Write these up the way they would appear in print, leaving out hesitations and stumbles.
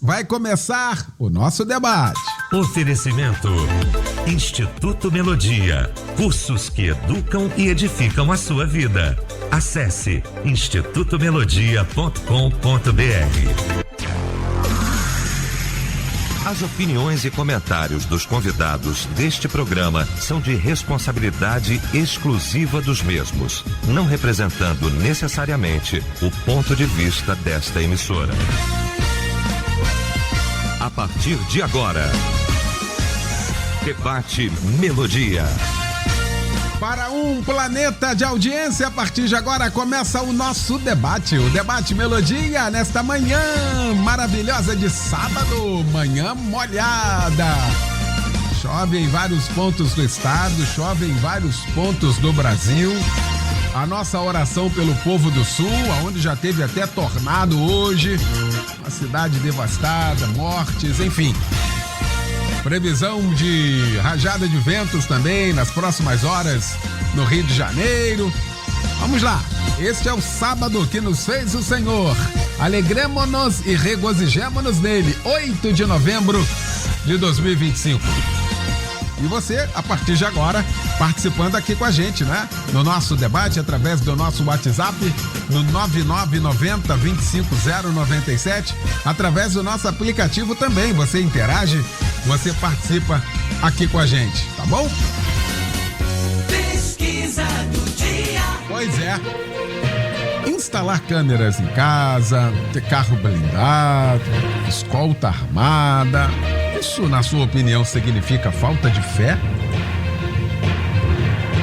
vai começar o nosso debate. Oferecimento Instituto Melodia, cursos que educam e edificam a sua vida. Acesse institutomelodia.com.br. As opiniões e comentários dos convidados deste programa são de responsabilidade exclusiva dos mesmos, não representando necessariamente o ponto de vista desta emissora. A partir de agora, Debate Melodia. Para um planeta de audiência, a partir de agora começa o nosso debate, o Debate Melodia, nesta manhã maravilhosa de sábado, manhã molhada. Chove em vários pontos do estado, chove em vários pontos do Brasil. A nossa oração pelo povo do sul, onde já teve até tornado hoje, uma cidade devastada, mortes, enfim. Previsão de rajada de ventos também nas próximas horas no Rio de Janeiro. Vamos lá, este é o sábado que nos fez o Senhor. Alegremo-nos e regozijemo-nos nele, 8 de novembro de 2025. E você, a partir de agora, participando aqui com a gente, né? No nosso debate, através do nosso WhatsApp, no 9990-25097, através do nosso aplicativo também. Você interage, você participa aqui com a gente, tá bom? Pesquisa do dia. Pois é. Instalar câmeras em casa, ter carro blindado, escolta armada, isso, na sua opinião, significa falta de fé?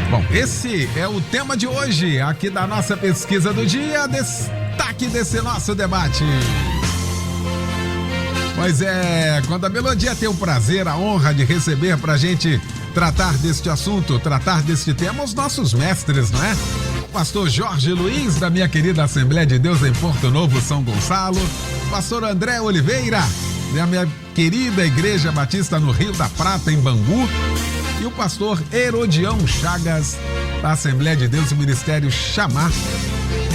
Bom, esse é o tema de hoje, aqui da nossa pesquisa do dia, destaque desse nosso debate. Pois é, quando a Melodia tem o prazer, a honra de receber pra gente tratar deste assunto, tratar deste tema, os nossos mestres, não é? Pastor Jorge Luiz, da minha querida Assembleia de Deus em Porto Novo, São Gonçalo. Pastor André Oliveira, da minha querida Igreja Batista no Rio da Prata, em Bangu. E o pastor Herodião Chagas, da Assembleia de Deus e Ministério Chamar,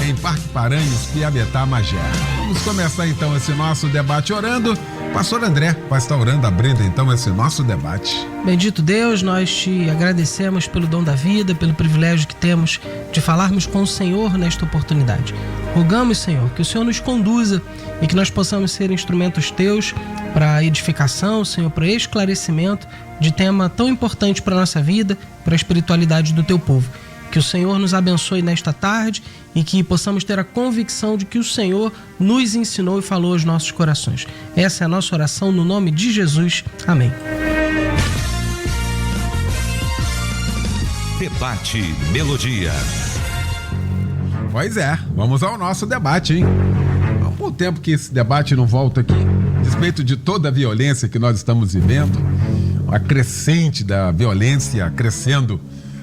em Parque Paranhos, Piabetá, Magé. Vamos começar então esse nosso debate orando. Pastor André vai estar orando, abrindo então esse nosso debate. Bendito Deus, nós te agradecemos pelo dom da vida, pelo privilégio que temos de falarmos com o Senhor nesta oportunidade. Rogamos, Senhor, que o Senhor nos conduza e que nós possamos ser instrumentos teus para edificação, Senhor, para esclarecimento de tema tão importante para a nossa vida, para a espiritualidade do teu povo. Que o Senhor nos abençoe nesta tarde e que possamos ter a convicção de que o Senhor nos ensinou e falou aos nossos corações. Essa é a nossa oração no nome de Jesus. Amém. Debate Melodia. Pois é, vamos ao nosso debate, hein? Há um bom tempo que esse debate não volta aqui, a despeito de toda a violência que nós estamos vivendo, a crescente da violência crescendo,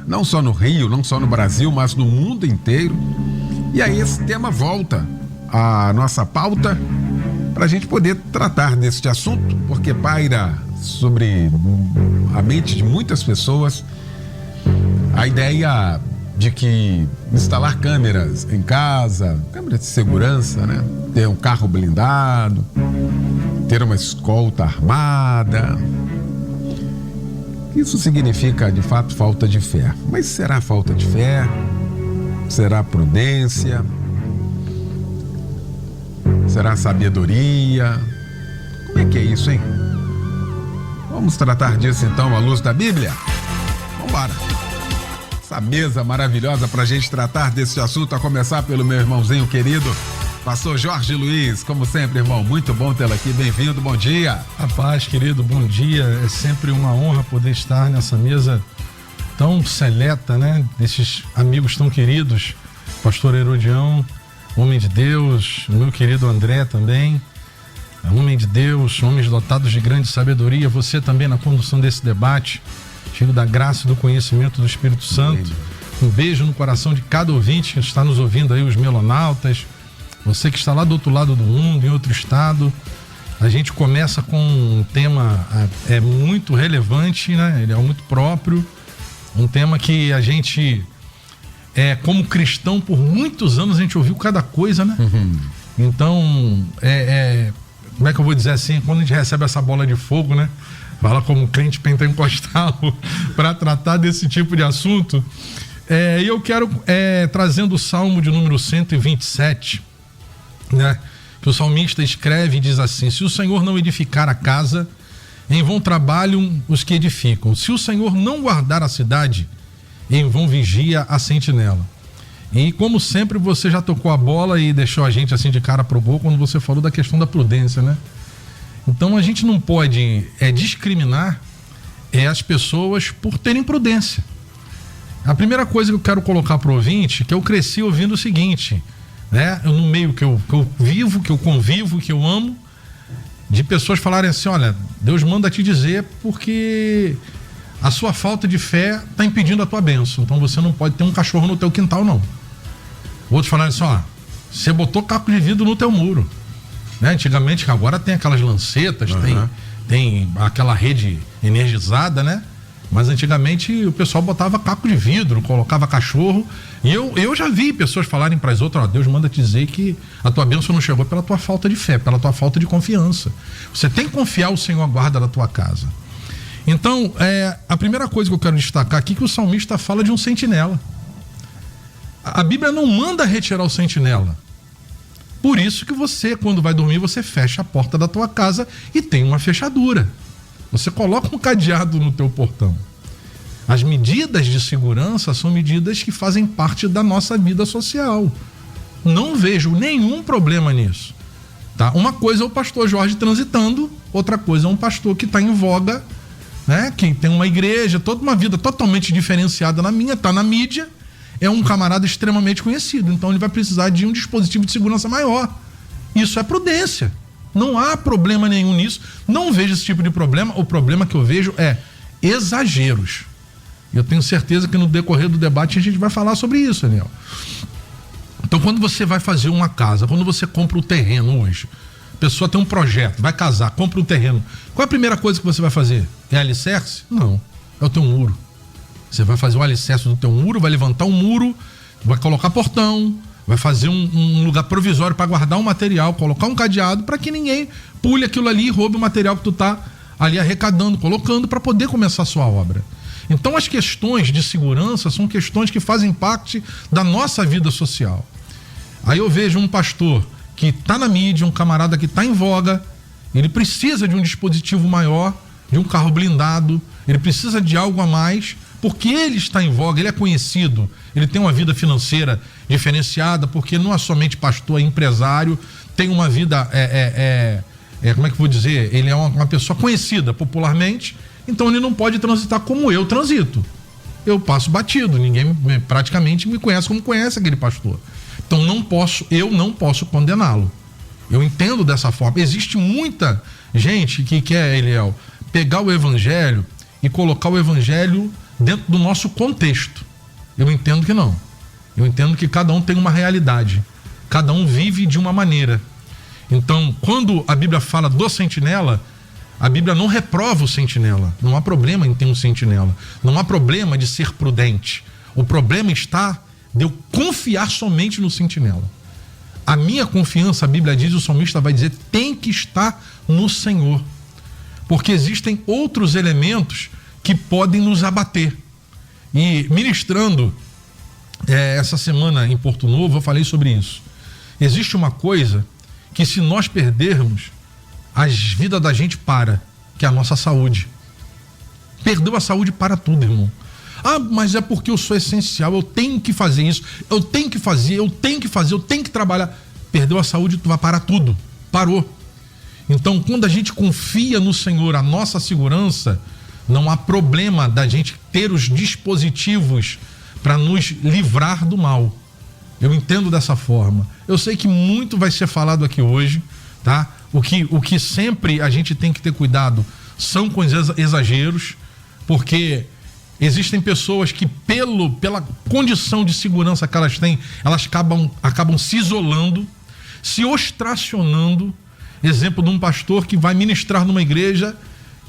não só no Rio, não só no Brasil, mas no mundo inteiro. E aí esse tema volta à nossa pauta para a gente poder tratar deste assunto, porque paira sobre a mente de muitas pessoas a ideia de que instalar câmeras em casa, câmeras de segurança, né? Ter um carro blindado, ter uma escolta armada, isso significa, de fato, falta de fé. Mas será falta de fé? Será prudência? Será sabedoria? Como é que é isso, hein? Vamos tratar disso, então, à luz da Bíblia? Vambora! Essa mesa maravilhosa para a gente tratar desse assunto, a começar pelo meu irmãozinho querido, Pastor Jorge Luiz. Como sempre, irmão, muito bom tê-lo aqui, bem-vindo, bom dia. A paz, querido, bom dia. É sempre uma honra poder estar nessa mesa tão seleta, né? Desses amigos tão queridos, Pastor Herodião, homem de Deus, o meu querido André também, homem de Deus, homens dotados de grande sabedoria, você também na condução desse debate, cheio da graça e do conhecimento do Espírito Santo. Um beijo no coração de cada ouvinte que está nos ouvindo aí, os melonautas, você que está lá do outro lado do mundo, em outro estado. A gente começa com um tema muito relevante, né? Ele é muito próprio, um tema que a gente, como cristão, por muitos anos a gente ouviu cada coisa, né? Então, como é que eu vou dizer assim, quando a gente recebe essa bola de fogo, né? Fala como crente pentecostal para tratar desse tipo de assunto. E eu quero, trazendo o Salmo de número 127, né? Que o salmista escreve e diz assim: se o Senhor não edificar a casa, em vão trabalham os que edificam. Se o Senhor não guardar a cidade, em vão vigia a sentinela. E como sempre, você já tocou a bola e deixou a gente assim de cara pro gol quando você falou da questão da prudência, né? Então a gente não pode discriminar as pessoas por terem prudência. A primeira coisa que eu quero colocar pro ouvinte, que eu cresci ouvindo o seguinte, né? No meio que eu vivo, que eu convivo, que eu amo, de pessoas falarem assim: olha, Deus manda te dizer porque a sua falta de fé está impedindo a tua bênção, então você não pode ter um cachorro no teu quintal, não. Outros falaram assim: ó, você botou caco de vidro no teu muro, né? Antigamente, agora tem aquelas lancetas, tem aquela rede energizada, né? Mas antigamente o pessoal botava caco de vidro, colocava cachorro. E eu já vi pessoas falarem para as outras: ó, Deus manda te dizer que a tua bênção não chegou pela tua falta de fé, pela tua falta de confiança. Você tem que confiar o Senhor guarda da tua casa. Então, a primeira coisa que eu quero destacar aqui é que o salmista fala de um sentinela. A Bíblia não manda retirar o sentinela. Por isso que você, quando vai dormir, você fecha a porta da tua casa e tem uma fechadura. Você coloca um cadeado no teu portão. As medidas de segurança são medidas que fazem parte da nossa vida social. Não vejo nenhum problema nisso. Tá? Uma coisa é o pastor Jorge transitando, outra coisa é um pastor que está em voga, né? Que tem uma igreja, toda uma vida totalmente diferenciada na minha, está na mídia, é um camarada extremamente conhecido, então ele vai precisar de um dispositivo de segurança maior. Isso é prudência. Não há problema nenhum nisso. Não vejo esse tipo de problema. O problema que eu vejo é exageros. Eu tenho certeza que no decorrer do debate a gente vai falar sobre isso, Daniel. Então, quando você vai fazer uma casa, quando você compra o terreno hoje, a pessoa tem um projeto, vai casar, compra um terreno. Qual é a primeira coisa que você vai fazer? É alicerce? Não. É o teu muro. Você vai fazer o alicerce do teu muro, vai levantar um muro, vai colocar portão, vai fazer um lugar provisório para guardar um material, colocar um cadeado para que ninguém pule aquilo ali e roube o material que tu tá ali arrecadando, colocando para poder começar a sua obra. Então as questões de segurança são questões que fazem parte da nossa vida social. Aí eu vejo um pastor que está na mídia, um camarada que está em voga, ele precisa de um dispositivo maior, de um carro blindado, ele precisa de algo a mais, porque ele está em voga, ele é conhecido, ele tem uma vida financeira diferenciada, porque não é somente pastor, é empresário, tem uma vida, como é que eu vou dizer? Ele é uma pessoa conhecida popularmente, então ele não pode transitar como eu transito. Eu passo batido, ninguém praticamente me conhece como conhece aquele pastor. Então eu não posso condená-lo. Eu entendo dessa forma. Existe muita gente que quer, Eliel, pegar o evangelho e colocar o evangelho dentro do nosso contexto. Eu entendo que não. Eu entendo que cada um tem uma realidade. Cada um vive de uma maneira. Então, quando a Bíblia fala do sentinela, a Bíblia não reprova o sentinela. Não há problema em ter um sentinela. Não há problema de ser prudente. O problema está de eu confiar somente no sentinela. A minha confiança, a Bíblia diz, o salmista vai dizer, tem que estar no Senhor. Porque existem outros elementos que podem nos abater. E ministrando essa semana em Porto Novo, eu falei sobre isso. Existe uma coisa que, se nós perdermos, a vida da gente para, que é a nossa saúde. Perdeu a saúde para tudo, irmão. Ah, mas é porque eu sou essencial, eu tenho que fazer isso, eu tenho que fazer, eu tenho que trabalhar. Perdeu a saúde, tu vai parar tudo. Parou. Então, quando a gente confia no Senhor, a nossa segurança, não há problema da gente ter os dispositivos para nos livrar do mal. Eu entendo dessa forma. Eu sei que muito vai ser falado aqui hoje, tá? O que sempre a gente tem que ter cuidado são com exageros, porque existem pessoas que pela condição de segurança que elas têm, elas acabam se isolando, se ostracionando. Exemplo de um pastor que vai ministrar numa igreja,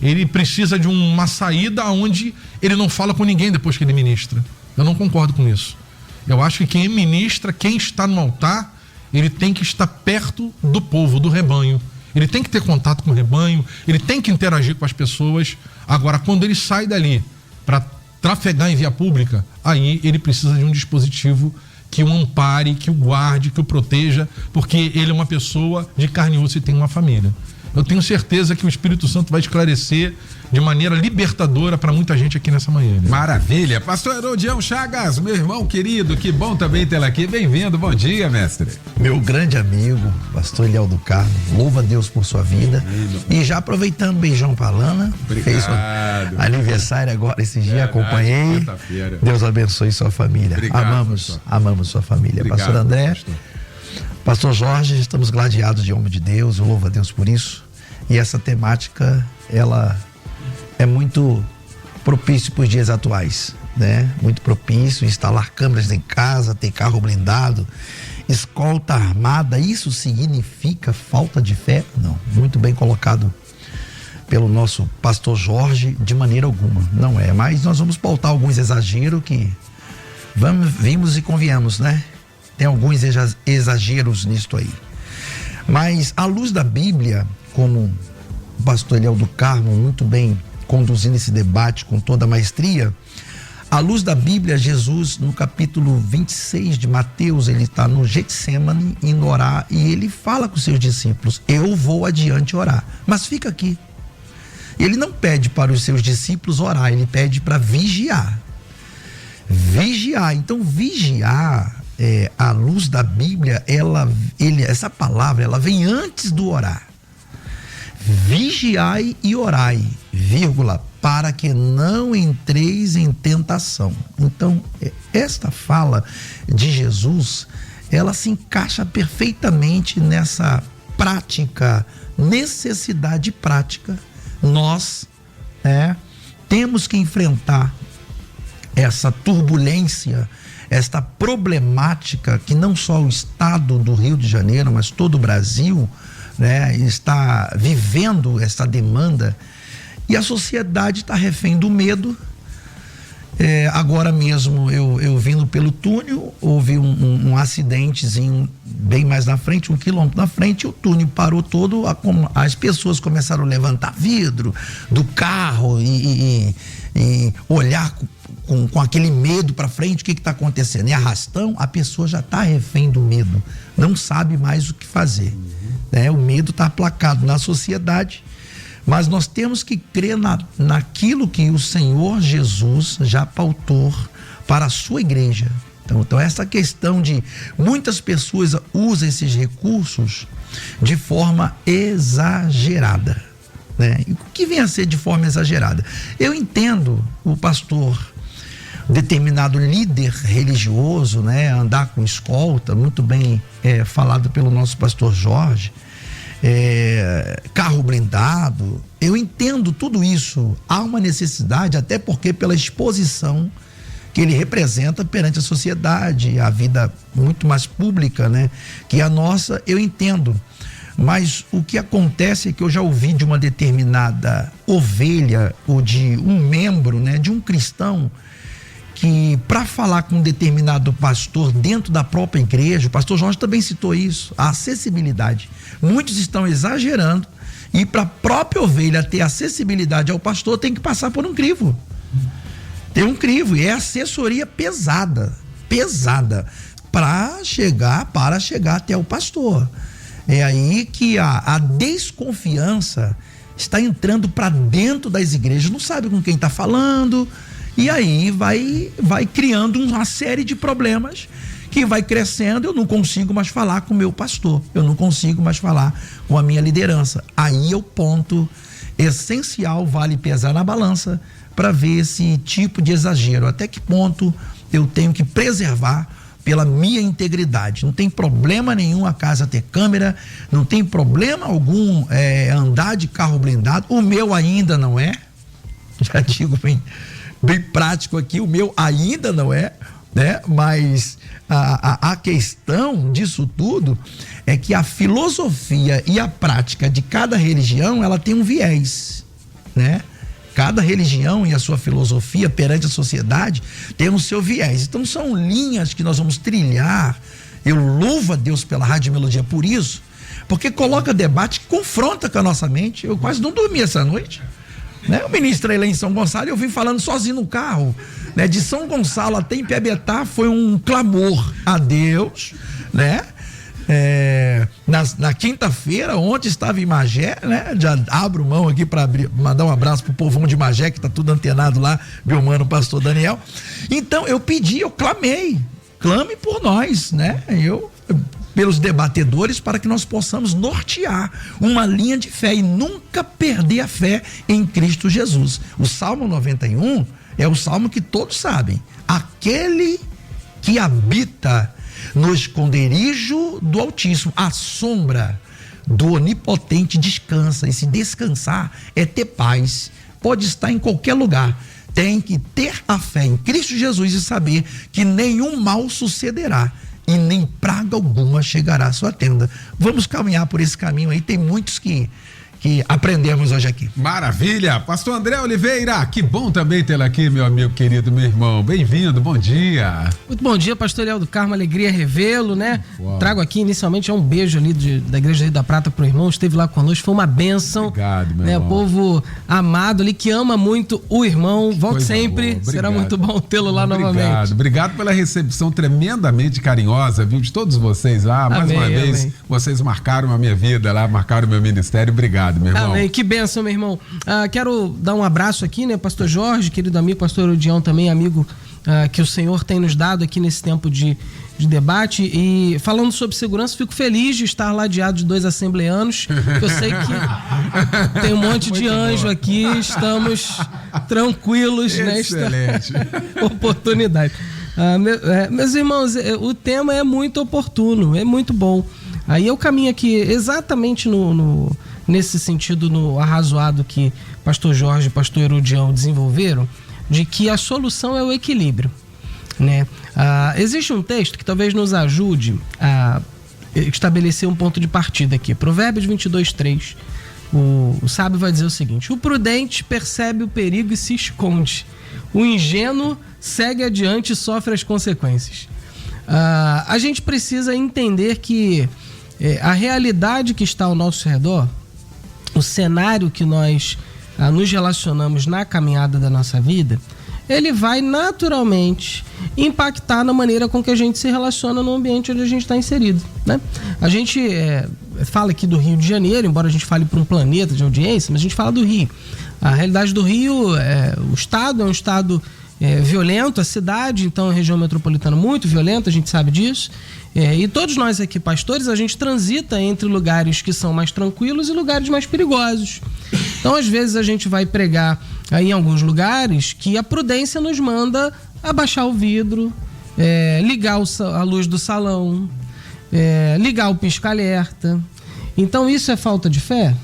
ele precisa de uma saída onde ele não fala com ninguém depois que ele ministra. Eu não concordo com isso. Eu acho que quem ministra, quem está no altar, ele tem que estar perto do povo, do rebanho. ele tem que ter contato com o rebanho, ele tem que interagir com as pessoas. Agora, quando ele sai dali para trafegar em via pública, aí ele precisa de um dispositivo que o ampare, que o guarde, que o proteja, porque ele é uma pessoa de carne e osso e tem uma família. Eu tenho certeza que o Espírito Santo vai esclarecer de maneira libertadora para muita gente aqui nessa manhã. Né? Maravilha. Pastor Herodião Chagas, meu irmão querido, que bom também tê-lo aqui. Bem-vindo, bom dia, mestre. Meu grande amigo, pastor Eliel do Carmo, louva a Deus por sua vida. E já aproveitando, beijão pra Lana. Obrigado. Fez aniversário agora, esse dia, acompanhei. Deus abençoe sua família. Obrigado, amamos sua família. Obrigado, pastor André, pastor Jorge, estamos gladiados de homem de Deus, eu louvo a Deus por isso. E essa temática, ela é muito propício para os dias atuais, né? Muito propício, instalar câmeras em casa, ter carro blindado, escolta armada. Isso significa falta de fé? Não, muito bem colocado pelo nosso pastor Jorge, de maneira alguma, não é. Mas nós vamos pautar alguns exageros que vimos e convenhamos, né? Tem alguns exageros nisto aí. Mas à luz da Bíblia, como o pastor Eliel do Carmo muito bem conduzindo esse debate com toda a maestria, à luz da Bíblia, Jesus, no capítulo 26 de Mateus, ele está no Getsemane indo orar e ele fala com os seus discípulos: eu vou adiante orar, mas fica aqui. Ele não pede para os seus discípulos orar, ele pede para vigiar. Então vigiar, à luz da Bíblia, essa palavra, ela vem antes do orar. Vigiai e orai, vírgula, para que não entreis em tentação. Então, esta fala de Jesus, ela se encaixa perfeitamente nessa prática, necessidade prática. Nós temos que enfrentar essa turbulência, esta problemática que não só o estado do Rio de Janeiro, mas todo o Brasil, né, está vivendo essa demanda, e a sociedade está refém do medo. Agora mesmo eu vindo pelo túnel, houve um acidentezinho bem mais na frente, 1 quilômetro na frente, o túnel parou todo, as pessoas começaram a levantar vidro do carro e olhar com aquele medo para frente, o que está acontecendo? E arrastão, a pessoa já está refém do medo, não sabe mais o que fazer. O medo está aplacado na sociedade, mas nós temos que crer naquilo que o Senhor Jesus já pautou para a sua igreja. Então essa questão de muitas pessoas usam esses recursos de forma exagerada, né? E o que vem a ser de forma exagerada? Eu entendo o pastor, determinado líder religioso, né, andar com escolta, muito bem falado pelo nosso pastor Jorge, carro blindado. Eu entendo tudo isso, há uma necessidade, até porque pela exposição que ele representa perante a sociedade, a vida muito mais pública, né, que a nossa, eu entendo. Mas o que acontece é que eu já ouvi de uma determinada ovelha ou de um membro, né, de um cristão, que para falar com um determinado pastor dentro da própria igreja, o pastor Jorge também citou isso, a acessibilidade. Muitos estão exagerando e para a própria ovelha ter acessibilidade ao pastor tem que passar por um crivo. Tem um crivo e é assessoria pesada para chegar até o pastor. É aí que a desconfiança está entrando para dentro das igrejas, não sabe com quem está falando. E aí vai criando uma série de problemas que vai crescendo. Eu não consigo mais falar com o meu pastor, eu não consigo mais falar com a minha liderança. Aí é o ponto essencial, vale pesar na balança para ver esse tipo de exagero. Até que ponto eu tenho que preservar pela minha integridade. Não tem problema nenhum a casa ter câmera, não tem problema algum andar de carro blindado. O meu ainda não é, já digo bem prático aqui, o meu ainda não é, né? Mas a questão disso tudo é que a filosofia e a prática de cada religião, ela tem um viés, né? Cada religião e a sua filosofia perante a sociedade tem o seu viés. Então são linhas que nós vamos trilhar. Eu louvo a Deus pela Rádio Melodia por isso, porque coloca debate confronta com a nossa mente. Eu quase não dormi essa noite, né? Eu ministrei lá em São Gonçalo e eu vim falando sozinho no carro, né? De São Gonçalo até Ipiabetá foi um clamor a Deus, né? Na quinta-feira, ontem estava em Magé, né? Já abro mão aqui para mandar um abraço pro povão de Magé, que tá tudo antenado lá, meu mano, pastor Daniel. Então eu pedi, eu clamei, clame por nós, né? Pelos debatedores, para que nós possamos nortear uma linha de fé e nunca perder a fé em Cristo Jesus. O Salmo 91 é o salmo que todos sabem. Aquele que habita no esconderijo do Altíssimo, a sombra do Onipotente descansa. E se descansar é ter paz. Pode estar em qualquer lugar. Tem que ter a fé em Cristo Jesus e saber que nenhum mal sucederá e nem praga alguma chegará à sua tenda. Vamos caminhar por esse caminho aí. Tem muitos que aprendemos hoje aqui. Maravilha! Pastor André Oliveira, que bom também tê-lo aqui, meu amigo querido, meu irmão. Bem-vindo, bom dia. Muito bom dia, pastor Eliel do Carmo, alegria revê-lo, né? Uau. Trago aqui inicialmente um beijo ali da Igreja Rio da Prata pro irmão, esteve lá conosco, foi uma bênção. Obrigado, meu né? irmão. O povo amado ali, que ama muito o irmão. Volte Coisa sempre, boa. Será muito bom tê-lo lá novamente. Obrigado pela recepção tremendamente carinhosa, viu, de todos vocês lá. Mais uma vez, vocês marcaram a minha vida lá, marcaram o meu ministério. Obrigado, meu irmão. Amém, que bênção, meu irmão. Quero dar um abraço aqui, né, pastor Jorge, querido amigo, pastor Odião também, amigo que o Senhor tem nos dado aqui nesse tempo de debate. E falando sobre segurança, fico feliz de estar ladeado de 2 assembleanos, eu sei que tem um monte de anjo aqui, estamos tranquilos nesta oportunidade. Meus irmãos, o tema é muito oportuno, é muito bom. Aí eu caminho aqui exatamente nesse sentido, no arrazoado que pastor Jorge e pastor Herodião desenvolveram, de que a solução é o equilíbrio, né? Existe um texto que talvez nos ajude a estabelecer um ponto de partida aqui. Provérbios 22:3. O sábio vai dizer o seguinte: o prudente percebe o perigo e se esconde. O ingênuo segue adiante e sofre as consequências. A gente precisa entender que a realidade que está ao nosso redor, o cenário que nós nos relacionamos na caminhada da nossa vida, ele vai naturalmente impactar na maneira com que a gente se relaciona no ambiente onde a gente está inserido, né? A gente fala aqui do Rio de Janeiro, embora a gente fale para um planeta de audiência, mas a gente fala do Rio. A realidade do Rio, o estado é um estado violento, a cidade, então, é uma região metropolitana muito violenta, a gente sabe disso. E todos nós aqui, pastores, a gente transita entre lugares que são mais tranquilos e lugares mais perigosos. Então, às vezes, a gente vai pregar em alguns lugares que a prudência nos manda abaixar o vidro, ligar a luz do salão, ligar o pisca-alerta. Então, isso é falta de fé?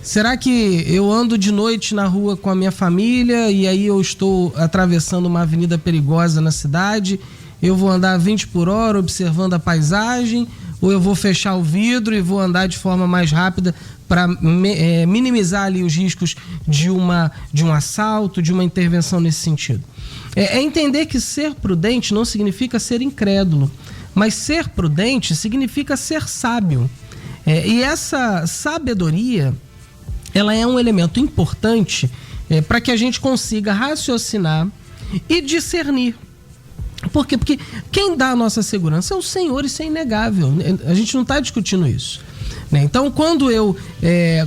Será que eu ando de noite na rua com a minha família e aí eu estou atravessando uma avenida perigosa na cidade? Eu vou andar 20 por hora observando a paisagem, ou eu vou fechar o vidro e vou andar de forma mais rápida para minimizar ali os riscos de um assalto, de uma intervenção nesse sentido? É entender que ser prudente não significa ser incrédulo, mas ser prudente significa ser sábio. E essa sabedoria, ela é um elemento importante para que a gente consiga raciocinar e discernir. Por quê? Porque quem dá a nossa segurança é o Senhor, isso é inegável. A gente não está discutindo isso, né? Então, quando eu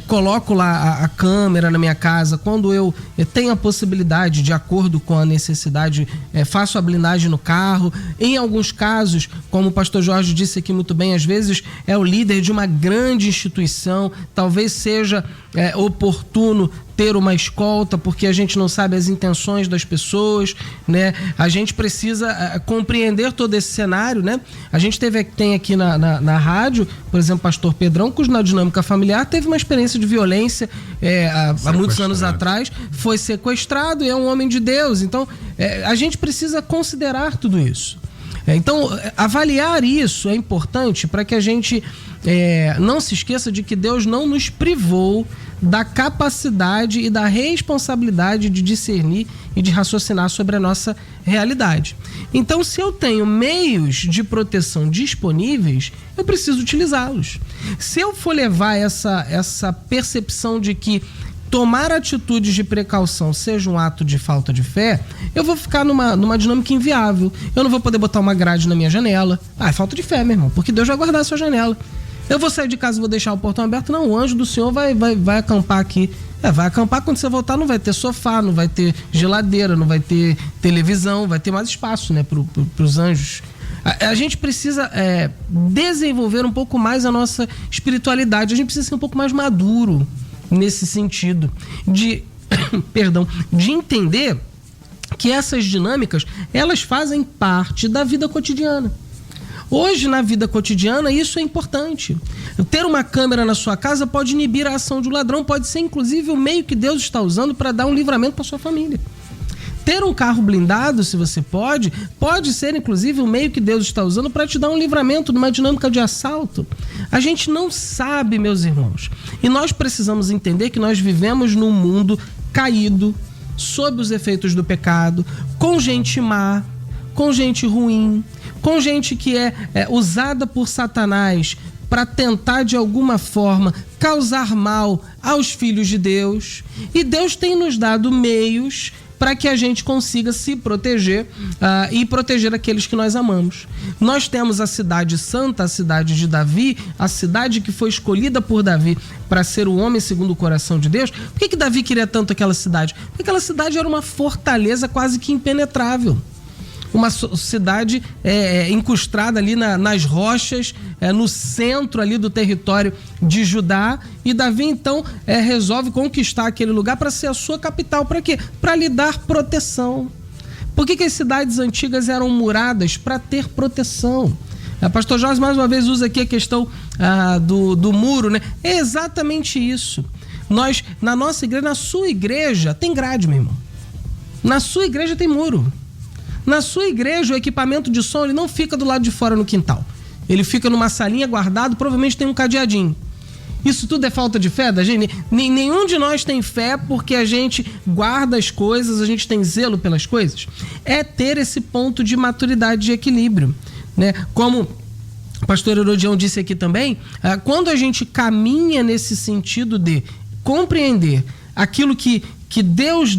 coloco lá a câmera na minha casa, quando eu tenho a possibilidade, de acordo com a necessidade, faço a blindagem no carro. Em alguns casos, como o pastor Jorge disse aqui muito bem, às vezes é o líder de uma grande instituição, talvez seja oportuno ter uma escolta, porque a gente não sabe as intenções das pessoas, né? A gente precisa compreender todo esse cenário, né? A gente tem aqui na rádio, por exemplo, pastor Pedrão, cujo na dinâmica familiar teve uma experiência de violência há muitos anos atrás, foi sequestrado e é um homem de Deus. Então, a gente precisa considerar tudo isso. Então, avaliar isso é importante para que a gente não se esqueça de que Deus não nos privou da capacidade e da responsabilidade de discernir e de raciocinar sobre a nossa realidade. Então, se eu tenho meios de proteção disponíveis, eu preciso utilizá-los. Se eu for levar essa percepção de que tomar atitudes de precaução seja um ato de falta de fé, eu vou ficar numa dinâmica inviável. Eu não vou poder botar uma grade na minha janela. É falta de fé, meu irmão, porque Deus vai guardar a sua janela. Eu vou sair de casa e vou deixar o portão aberto? Não, o anjo do Senhor vai acampar aqui. Vai acampar, quando você voltar não vai ter sofá, não vai ter geladeira, não vai ter televisão, vai ter mais espaço, né, pros anjos. A gente precisa desenvolver um pouco mais a nossa espiritualidade, a gente precisa ser um pouco mais maduro nesse sentido de entender que essas dinâmicas, elas fazem parte da vida cotidiana. Hoje, na vida cotidiana, isso é importante. Ter uma câmera na sua casa pode inibir a ação de um ladrão, pode ser inclusive o meio que Deus está usando para dar um livramento para sua família. Ter um carro blindado, se você pode ser inclusive o meio que Deus está usando para te dar um livramento numa dinâmica de assalto. A gente não sabe, meus irmãos. E nós precisamos entender que nós vivemos num mundo caído, sob os efeitos do pecado, com gente má, com gente ruim, com gente que é usada por Satanás para tentar de alguma forma causar mal aos filhos de Deus. E Deus tem nos dado meios para que a gente consiga se proteger e proteger aqueles que nós amamos. Nós temos a cidade santa, a cidade de Davi, a cidade que foi escolhida por Davi para ser o homem segundo o coração de Deus. Por que Davi queria tanto aquela cidade? Porque aquela cidade era uma fortaleza quase que impenetrável. Uma cidade incrustada ali nas rochas, no centro ali do território de Judá. E Davi, então, resolve conquistar aquele lugar para ser a sua capital. Para quê? Para lhe dar proteção. Por que as cidades antigas eram muradas? Para ter proteção. O pastor Jorge, mais uma vez, usa aqui a questão do muro, né? É exatamente isso. Nós, na nossa igreja, na sua igreja, tem grade, meu irmão. Na sua igreja tem muro. Na sua igreja, o equipamento de som ele não fica do lado de fora no quintal. Ele fica numa salinha guardado, provavelmente tem um cadeadinho. Isso tudo é falta de fé da gente? Nenhum de nós tem fé porque a gente guarda as coisas, a gente tem zelo pelas coisas. É ter esse ponto de maturidade, de equilíbrio, né? Como o pastor Herodião disse aqui também, quando a gente caminha nesse sentido de compreender aquilo que Deus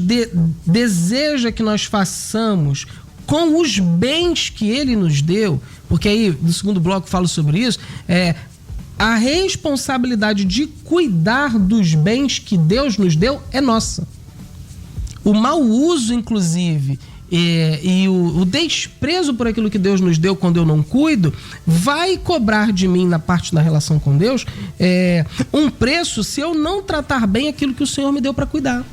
deseja que nós façamos com os bens que Ele nos deu, porque aí no segundo bloco falo sobre isso, a responsabilidade de cuidar dos bens que Deus nos deu é nossa. O mau uso, inclusive, e o desprezo por aquilo que Deus nos deu quando eu não cuido, vai cobrar de mim na parte da relação com Deus um preço se eu não tratar bem aquilo que o Senhor me deu para cuidar.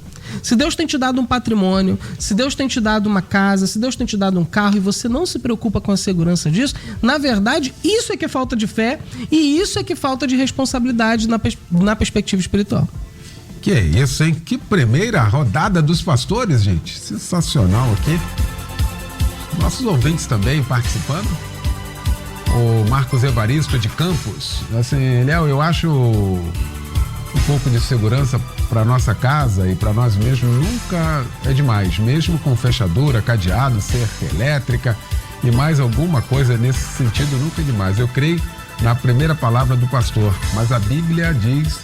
Se Deus tem te dado um patrimônio, se Deus tem te dado uma casa, se Deus tem te dado um carro e você não se preocupa com a segurança disso, na verdade, isso é que é falta de fé e isso é que é falta de responsabilidade na perspectiva espiritual. Que é isso, hein? Que primeira rodada dos pastores, gente. Sensacional aqui. Nossos ouvintes também participando. O Marcos Evaristo de Campos. Assim, Léo, eu acho um pouco de segurança para nossa casa e para nós mesmos nunca é demais, mesmo com fechadura, cadeado, cerca elétrica e mais alguma coisa nesse sentido nunca é demais. Eu creio na primeira palavra do pastor, mas a Bíblia diz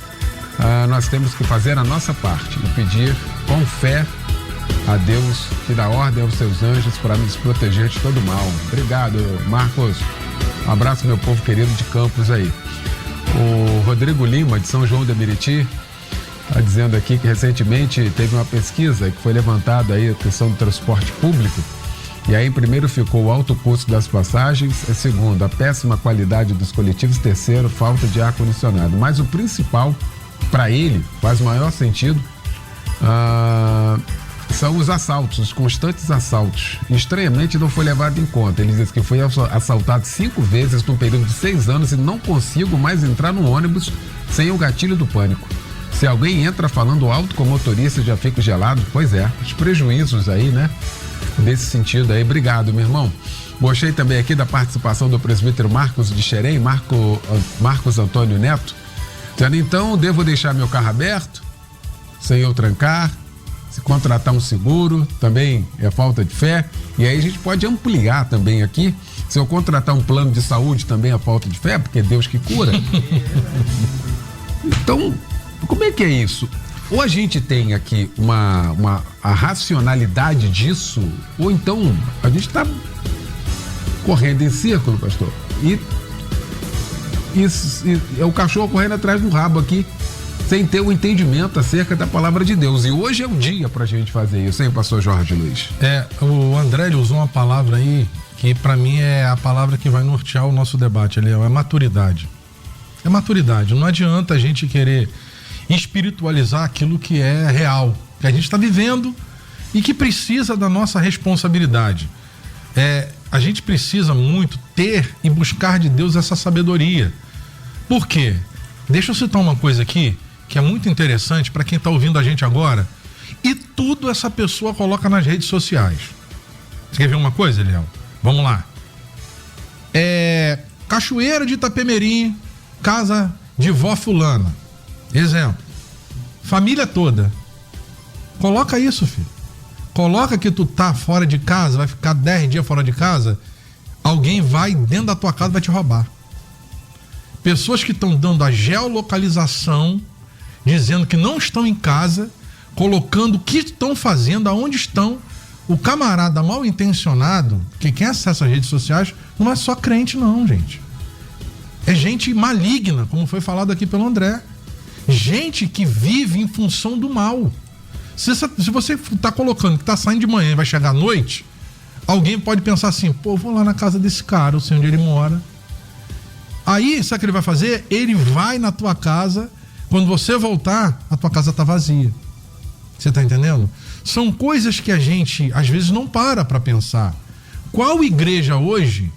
nós temos que fazer a nossa parte e pedir com fé a Deus que dá ordem aos seus anjos para nos proteger de todo mal. Obrigado, Marcos. Um abraço, meu povo querido de Campos aí. O Rodrigo Lima, de São João de Meriti, está dizendo aqui que recentemente teve uma pesquisa que foi levantada aí a questão do transporte público. E aí, primeiro ficou o alto custo das passagens, segundo, a péssima qualidade dos coletivos, terceiro, falta de ar-condicionado. Mas o principal, para ele, faz o maior sentido, são os assaltos, os constantes assaltos. Estranhamente não foi levado em conta. Ele diz que foi assaltado 5 vezes num período de 6 anos e não consigo mais entrar no ônibus sem o gatilho do pânico. Se alguém entra falando alto com o motorista, já fica gelado. Pois é, os prejuízos aí, né? Nesse sentido aí. Obrigado, meu irmão. Gostei também aqui da participação do presbítero Marcos de Xerém, Marcos Antônio Neto, dizendo, então, devo deixar meu carro aberto, sem eu trancar, Se contratar um seguro também é falta de fé. E aí a gente pode ampliar também aqui. Se eu contratar um plano de saúde também é falta de fé, porque é Deus que cura. Então, como é que é isso? Ou a gente tem aqui a racionalidade disso, ou então a gente está correndo em círculo, pastor. E é o cachorro correndo atrás do rabo aqui, sem ter um entendimento acerca da palavra de Deus. E hoje é o dia pra gente fazer isso, hein, pastor Jorge Luiz? O André usou uma palavra aí que pra mim é a palavra que vai nortear o nosso debate, Eliel, é maturidade. É maturidade. Não adianta a gente querer espiritualizar aquilo que é real, que a gente está vivendo e que precisa da nossa responsabilidade. A gente precisa muito ter e buscar de Deus essa sabedoria. Por quê? Deixa eu citar uma coisa aqui que é muito interessante para quem está ouvindo a gente agora, e tudo essa pessoa coloca nas redes sociais. Você quer ver uma coisa, Eliel? Vamos lá. Cachoeira de Itapemirim, casa de vó fulana. Exemplo. Família toda. Coloca isso, filho. Coloca que tu tá fora de casa, vai ficar 10 dias fora de casa, alguém vai dentro da tua casa e vai te roubar. Pessoas que estão dando a geolocalização, dizendo que não estão em casa, colocando o que estão fazendo, aonde estão. O camarada mal intencionado, que quem acessa as redes sociais, não é só crente não, gente. É gente maligna, como foi falado aqui pelo André. Gente que vive em função do mal. Se você está colocando que está saindo de manhã e vai chegar à noite, alguém pode pensar assim, vou lá na casa desse cara, eu sei onde ele mora. Aí, sabe o que ele vai fazer? Ele vai na tua casa, quando você voltar, a tua casa está vazia. Você está entendendo? São coisas que a gente, às vezes, não para pensar. Qual igreja hoje,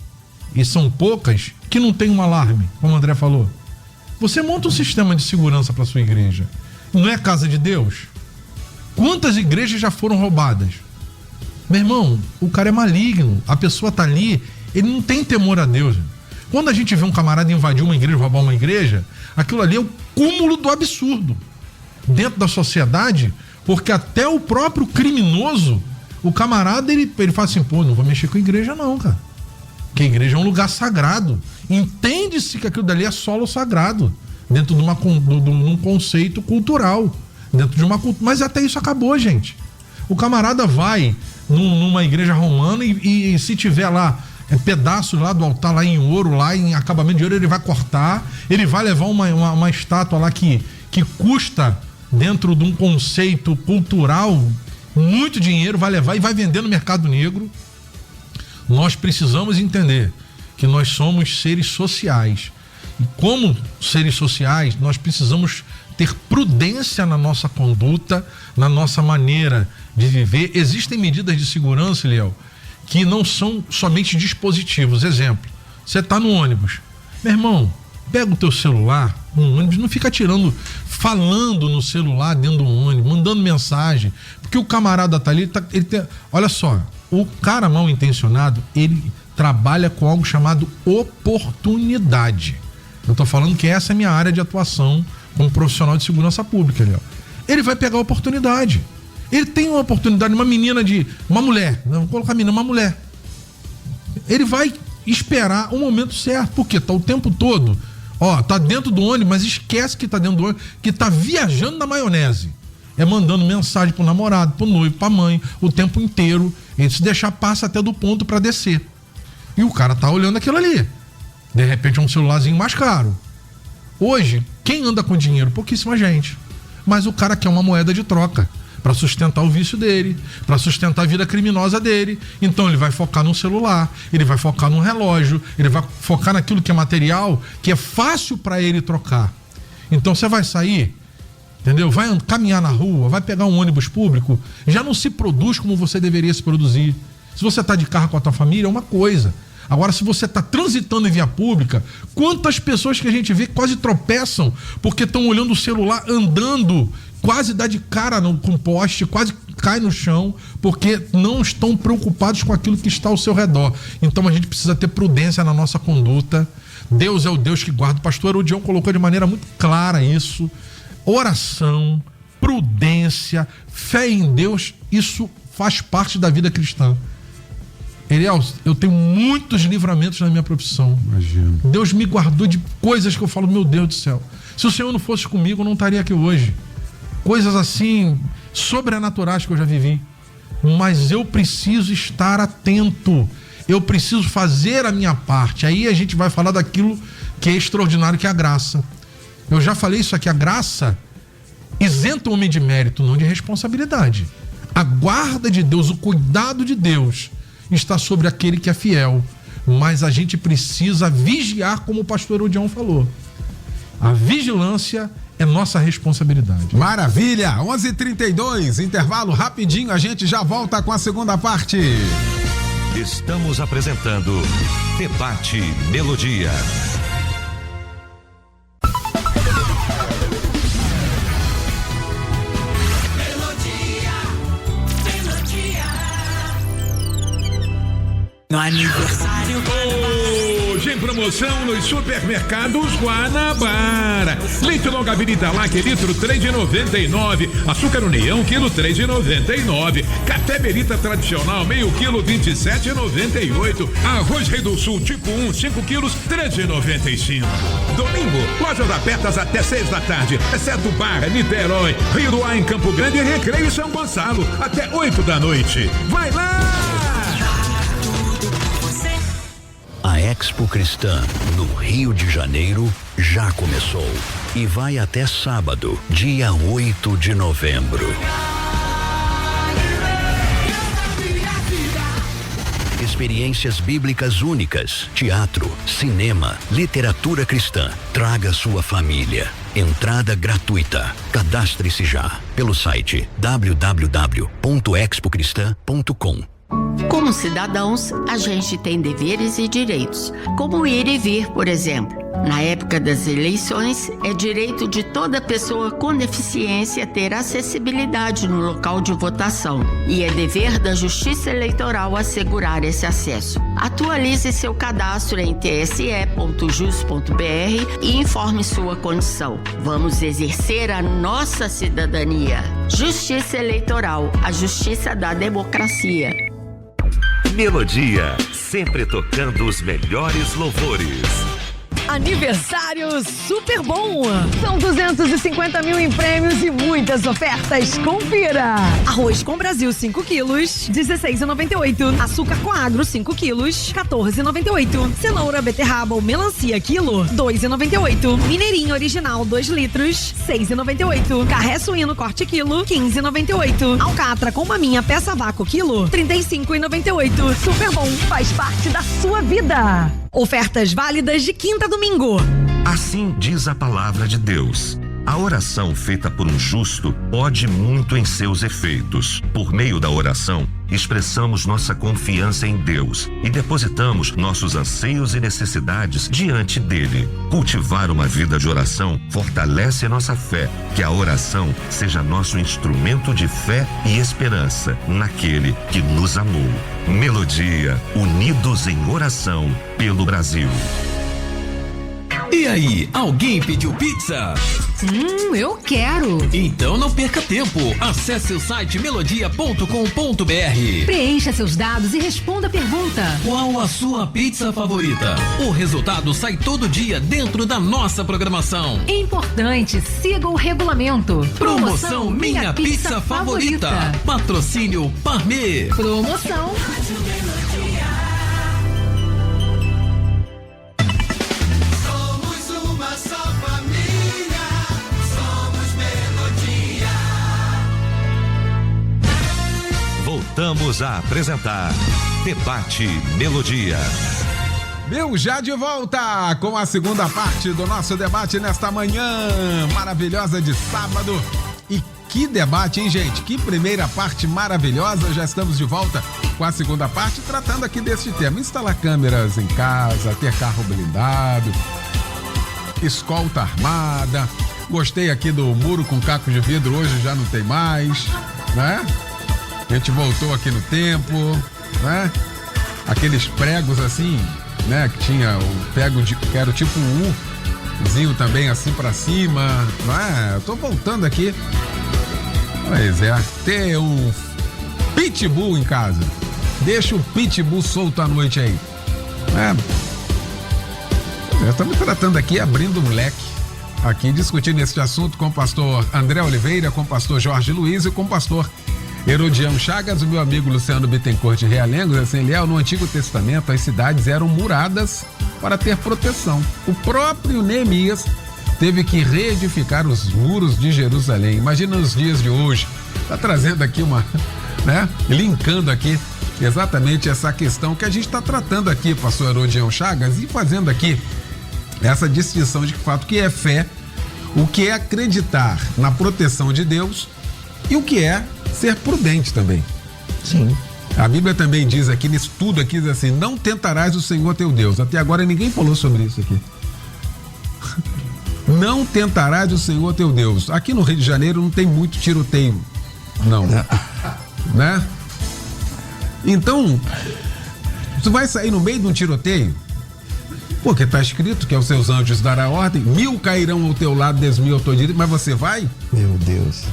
e são poucas, que não tem um alarme, como o André falou? Você monta um sistema de segurança para sua igreja. Não é casa de Deus? Quantas igrejas já foram roubadas? Meu irmão, o cara é maligno. A pessoa tá ali, ele não tem temor a Deus. Quando a gente vê um camarada invadir uma igreja, roubar uma igreja, aquilo ali é o cúmulo do absurdo dentro da sociedade, porque até o próprio criminoso, o camarada, ele fala assim, não vou mexer com a igreja não, cara. Porque a igreja é um lugar sagrado. Entende-se que aquilo dali é solo sagrado, dentro de um conceito cultural, dentro de uma cultura. Mas até isso acabou, gente. O camarada vai numa igreja romana e se tiver lá pedaços lá do altar, lá em ouro, lá em acabamento de ouro, ele vai cortar, ele vai levar uma estátua lá que custa, dentro de um conceito cultural, muito dinheiro, vai levar e vai vender no mercado negro. Nós precisamos entender que nós somos seres sociais. E como seres sociais, nós precisamos ter prudência na nossa conduta, na nossa maneira de viver. Existem medidas de segurança, Eliel, que não são somente dispositivos. Exemplo, você está no ônibus. Meu irmão, pega o teu celular no ônibus, não fica falando no celular dentro do ônibus, mandando mensagem, porque o camarada tá ali, olha só, o cara mal intencionado, ele trabalha com algo chamado oportunidade. Eu tô falando que essa é a minha área de atuação como profissional de segurança pública, Léo. Ele vai pegar a oportunidade. Ele tem uma oportunidade, uma mulher, vou colocar uma mulher. Ele vai esperar o momento certo, porque tá o tempo todo, tá dentro do ônibus, mas esquece que tá dentro do ônibus, que tá viajando na maionese. Mandando mensagem pro namorado, pro noivo, pra mãe, o tempo inteiro. E se deixar, passa até do ponto para descer. E o cara tá olhando aquilo ali. De repente é um celularzinho mais caro. Hoje, quem anda com dinheiro? Pouquíssima gente. Mas o cara quer uma moeda de troca para sustentar o vício dele, para sustentar a vida criminosa dele. Então ele vai focar no celular, ele vai focar no relógio, ele vai focar naquilo que é material, que é fácil para ele trocar. Então você vai sair, entendeu? Vai caminhar na rua, vai pegar um ônibus público, já não se produz como você deveria se produzir. Se você está de carro com a tua família, é uma coisa. Agora, se você está transitando em via pública, quantas pessoas que a gente vê quase tropeçam porque estão olhando o celular, andando, quase dá de cara com poste, quase cai no chão, porque não estão preocupados com aquilo que está ao seu redor. Então a gente precisa ter prudência na nossa conduta. Deus é o Deus que guarda. O pastor Herodião colocou de maneira muito clara isso. Oração, prudência, obediência, fé em Deus, isso faz parte da vida cristã. Eliel, eu tenho muitos livramentos na minha profissão. Imagino. Deus me guardou de coisas que eu falo, meu Deus do céu. Se o Senhor não fosse comigo, eu não estaria aqui hoje. Coisas assim, sobrenaturais que eu já vivi. Mas eu preciso estar atento. Eu preciso fazer a minha parte. Aí a gente vai falar daquilo que é extraordinário, que é a graça. Eu já falei isso aqui, a graça isenta o homem de mérito, não de responsabilidade. A guarda de Deus, o cuidado de Deus está sobre aquele que é fiel. Mas a gente precisa vigiar, como o pastor Odião falou. A vigilância é nossa responsabilidade. Maravilha! 11h32, intervalo rapidinho, a gente já volta com a segunda parte. Estamos apresentando Debate Melodia. No aniversário hoje em promoção nos supermercados Guanabara. Leite longa vida Italac, litro 3,99. Açúcar União, quilo 3,99. Café Berita tradicional, meio quilo 27,98. Arroz Rei do Sul, tipo 1, 5 quilos, 13,95. Domingo, lojas abertas até 6 da tarde, exceto Barra, Niterói, Rio do Ar em Campo Grande e Recreio e São Gonçalo, até 8 da noite. Vai lá! A Expo Cristã, no Rio de Janeiro, já começou e vai até sábado, dia 8 de novembro. Experiências bíblicas únicas, teatro, cinema, literatura cristã. Traga sua família. Entrada gratuita. Cadastre-se já pelo site www.expocristã.com. Como cidadãos, a gente tem deveres e direitos, como ir e vir, por exemplo. Na época das eleições, é direito de toda pessoa com deficiência ter acessibilidade no local de votação. E é dever da Justiça Eleitoral assegurar esse acesso. Atualize seu cadastro em tse.jus.br e informe sua condição. Vamos exercer a nossa cidadania. Justiça Eleitoral, a justiça da democracia. Melodia, sempre tocando os melhores louvores. Aniversário super bom! São 250 mil em prêmios e muitas ofertas. Confira! Arroz com Brasil 5 quilos, R$16,98. Açúcar com agro 5 quilos, R$14,98. Cenoura, beterraba ou melancia quilo, R$2,98. Mineirinho original 2 litros, R$6,98. Carré suíno corte quilo, R$15,98. Alcatra com maminha peça vácuo quilo, R$35,98. Super bom, faz parte da sua vida! Ofertas válidas de quinta a domingo. Assim diz a palavra de Deus. A oração feita por um justo pode muito em seus efeitos. Por meio da oração, expressamos nossa confiança em Deus e depositamos nossos anseios e necessidades diante dele. Cultivar uma vida de oração fortalece nossa fé. Que a oração seja nosso instrumento de fé e esperança naquele que nos amou. Melodia, unidos em oração pelo Brasil. E aí, alguém pediu pizza? Eu quero! Então não perca tempo. Acesse o site melodia.com.br. Preencha seus dados e responda a pergunta. Qual a sua pizza favorita? O resultado sai todo dia dentro da nossa programação. Importante, siga o regulamento. Promoção Minha Pizza Favorita. Patrocínio Parmê. Promoção Voltamos a apresentar Debate Melodia. Já de volta com a segunda parte do nosso debate nesta manhã maravilhosa de sábado. E que debate, hein, gente? Que primeira parte maravilhosa. Já estamos de volta com a segunda parte, tratando aqui deste tema. Instalar câmeras em casa, ter carro blindado, escolta armada. Gostei aqui do muro com caco de vidro, hoje já não tem mais, né? A gente voltou aqui no tempo, né? Aqueles pregos assim, né? Que tinha o prego que era o tipo Uzinho também assim pra cima, não é? Eu tô voltando aqui. Pois é, ter um pitbull em casa. Deixa o pitbull solto à noite aí. Estamos tratando aqui, abrindo um leque. Aqui discutindo esse assunto com o pastor André Oliveira, com o pastor Jorge Luiz e com o pastor Herodião Chagas, o meu amigo Luciano Bittencourt de Realengo. Assim, Léo, no Antigo Testamento as cidades eram muradas para ter proteção. O próprio Neemias teve que reedificar os muros de Jerusalém. Imagina os dias de hoje. Está trazendo aqui linkando aqui exatamente essa questão que a gente está tratando aqui, pastor Herodião Chagas, e fazendo aqui essa distinção de fato que é fé, o que é acreditar na proteção de Deus e o que é ser prudente também. Sim. A Bíblia também diz aqui, nesse tudo aqui, diz assim, não tentarás o Senhor teu Deus. Até agora ninguém falou sobre isso aqui. Não tentarás o Senhor teu Deus. Aqui no Rio de Janeiro não tem muito tiroteio, não. Né? Então, tu vai sair no meio de um tiroteio? Porque está escrito que aos seus anjos dará ordem, 1000 cairão ao teu lado, 10.000 ao teu direito, mas você vai? Meu Deus.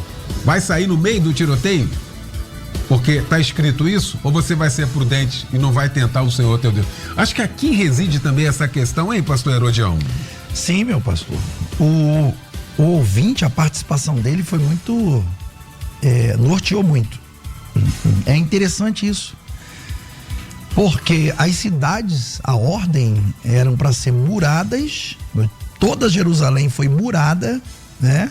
Vai sair no meio do tiroteio? Porque está escrito isso? Ou você vai ser prudente e não vai tentar o Senhor teu Deus? Acho que aqui reside também essa questão, hein, pastor Herodião? Sim, meu pastor. O ouvinte, a participação dele foi muito... norteou muito. É interessante isso. Porque as cidades, a ordem, eram para ser muradas, toda Jerusalém foi murada, né?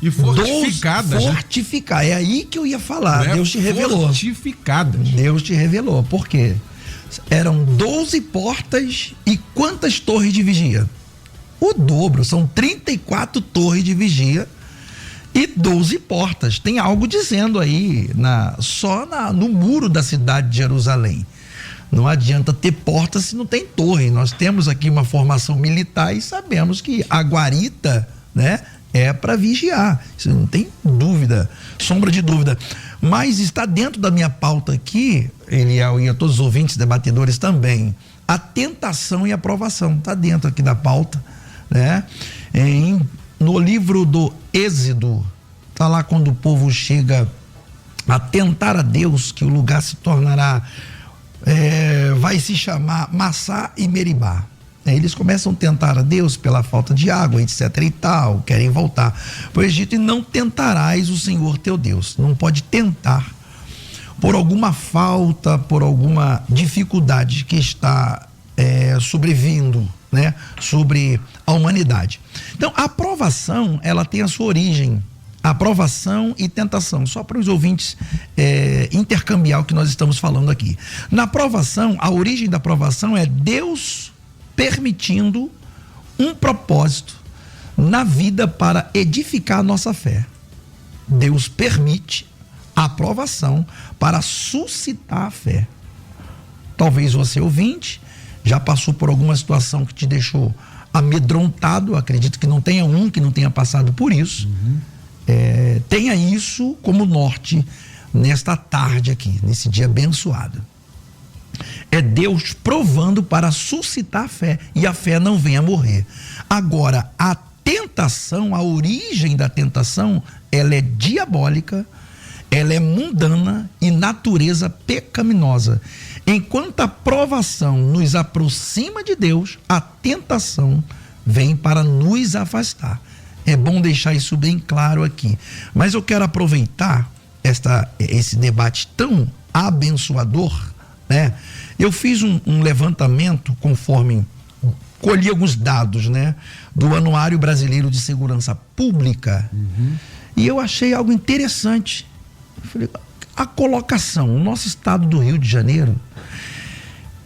E fortificada. Fortificar, é aí que eu ia falar, Deus te revelou. Fortificada. Deus te revelou, por quê? Eram 12 portas e quantas torres de vigia? O dobro, são 34 torres de vigia e 12 portas. Tem algo dizendo aí, no muro da cidade de Jerusalém. Não adianta ter portas se não tem torre. Nós temos aqui uma formação militar e sabemos que a guarita, né, é para vigiar. Isso não tem dúvida, sombra de dúvida. Mas está dentro da minha pauta aqui, Eliel, e a todos os ouvintes, debatedores também, a tentação e a provação. Está dentro aqui da pauta, né? No livro do Êxodo, está lá quando o povo chega a tentar a Deus, que o lugar se tornará, vai se chamar Massá e Meribá. Eles começam a tentar a Deus pela falta de água, etc e tal, querem voltar para o Egito, e não tentarás o Senhor teu Deus. Não pode tentar por alguma falta, por alguma dificuldade que está sobrevindo, né, sobre a humanidade. Então, a provação, ela tem a sua origem, aprovação e tentação, só para os ouvintes intercambiar o que nós estamos falando aqui. Na provação, a origem da provação é Deus permitindo um propósito na vida para edificar a nossa fé. Deus permite a aprovação para suscitar a fé. Talvez você, ouvinte, já passou por alguma situação que te deixou amedrontado. Acredito que não tenha um que não tenha passado por isso. Tenha isso como norte nesta tarde aqui, nesse dia abençoado. É Deus provando para suscitar a fé, e a fé não vem a morrer. Agora, a tentação, a origem da tentação, ela é diabólica, ela é mundana e natureza pecaminosa. Enquanto a provação nos aproxima de Deus, a tentação vem para nos afastar. É bom deixar isso bem claro aqui. Mas eu quero aproveitar esse debate tão abençoador, né? Eu fiz um levantamento conforme colhi alguns dados, né, do Anuário Brasileiro de Segurança Pública, e eu achei algo interessante. Eu falei, a colocação, o nosso estado do Rio de Janeiro,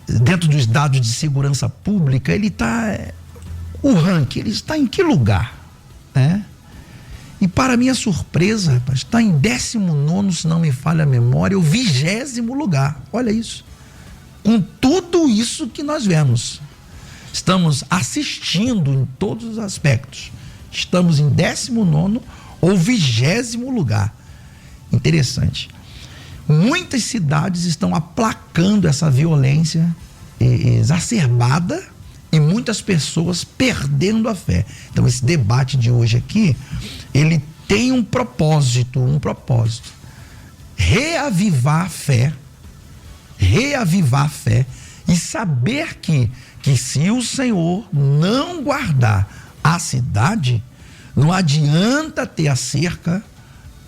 dentro dos dados de segurança pública, ele está, o ranking, ele está em que lugar, né? E para minha surpresa, rapaz, está em 19º, se não me falha a memória, o 20º lugar. Olha isso. Com tudo isso que nós vemos, estamos assistindo em todos os aspectos. Estamos em 19º ou 20º lugar. Interessante. Muitas cidades estão aplacando essa violência exacerbada e muitas pessoas perdendo a fé. Então, esse debate de hoje aqui, ele tem um propósito. Reavivar a fé e saber que se o Senhor não guardar a cidade, não adianta ter a cerca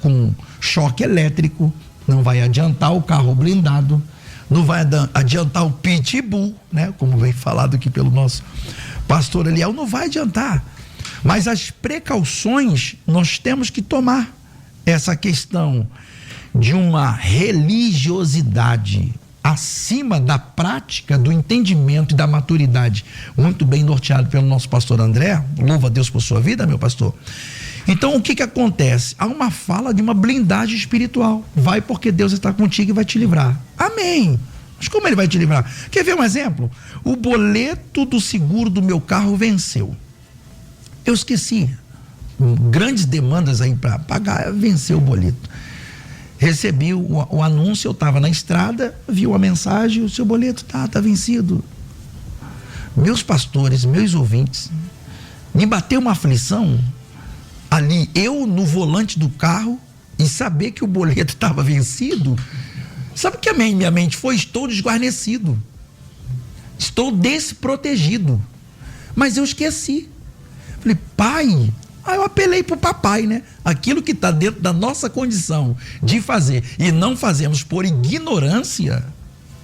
com choque elétrico, não vai adiantar o carro blindado, não vai adiantar o pitbull, né? Como vem falado aqui pelo nosso pastor Eliel, não vai adiantar. Mas as precauções nós temos que tomar. Essa questão de uma religiosidade acima da prática, do entendimento e da maturidade, muito bem norteado pelo nosso pastor André, louva a Deus por sua vida, meu pastor. Então, o que acontece? Há uma fala de uma blindagem espiritual. Vai porque Deus está contigo e vai te livrar. Amém. Mas como ele vai te livrar? Quer ver um exemplo? O boleto do seguro do meu carro venceu. Eu esqueci. Grandes demandas aí para pagar, venceu o boleto. Recebi o anúncio, eu estava na estrada, vi uma mensagem, o seu boleto tá vencido. Meus pastores, meus ouvintes, me bateu uma aflição ali, eu no volante do carro e saber que o boleto estava vencido. Sabe o que a minha mente foi? Estou desguarnecido, estou desprotegido, mas eu esqueci. Falei, pai, eu apelei pro papai, né? Aquilo que está dentro da nossa condição de fazer e não fazemos por ignorância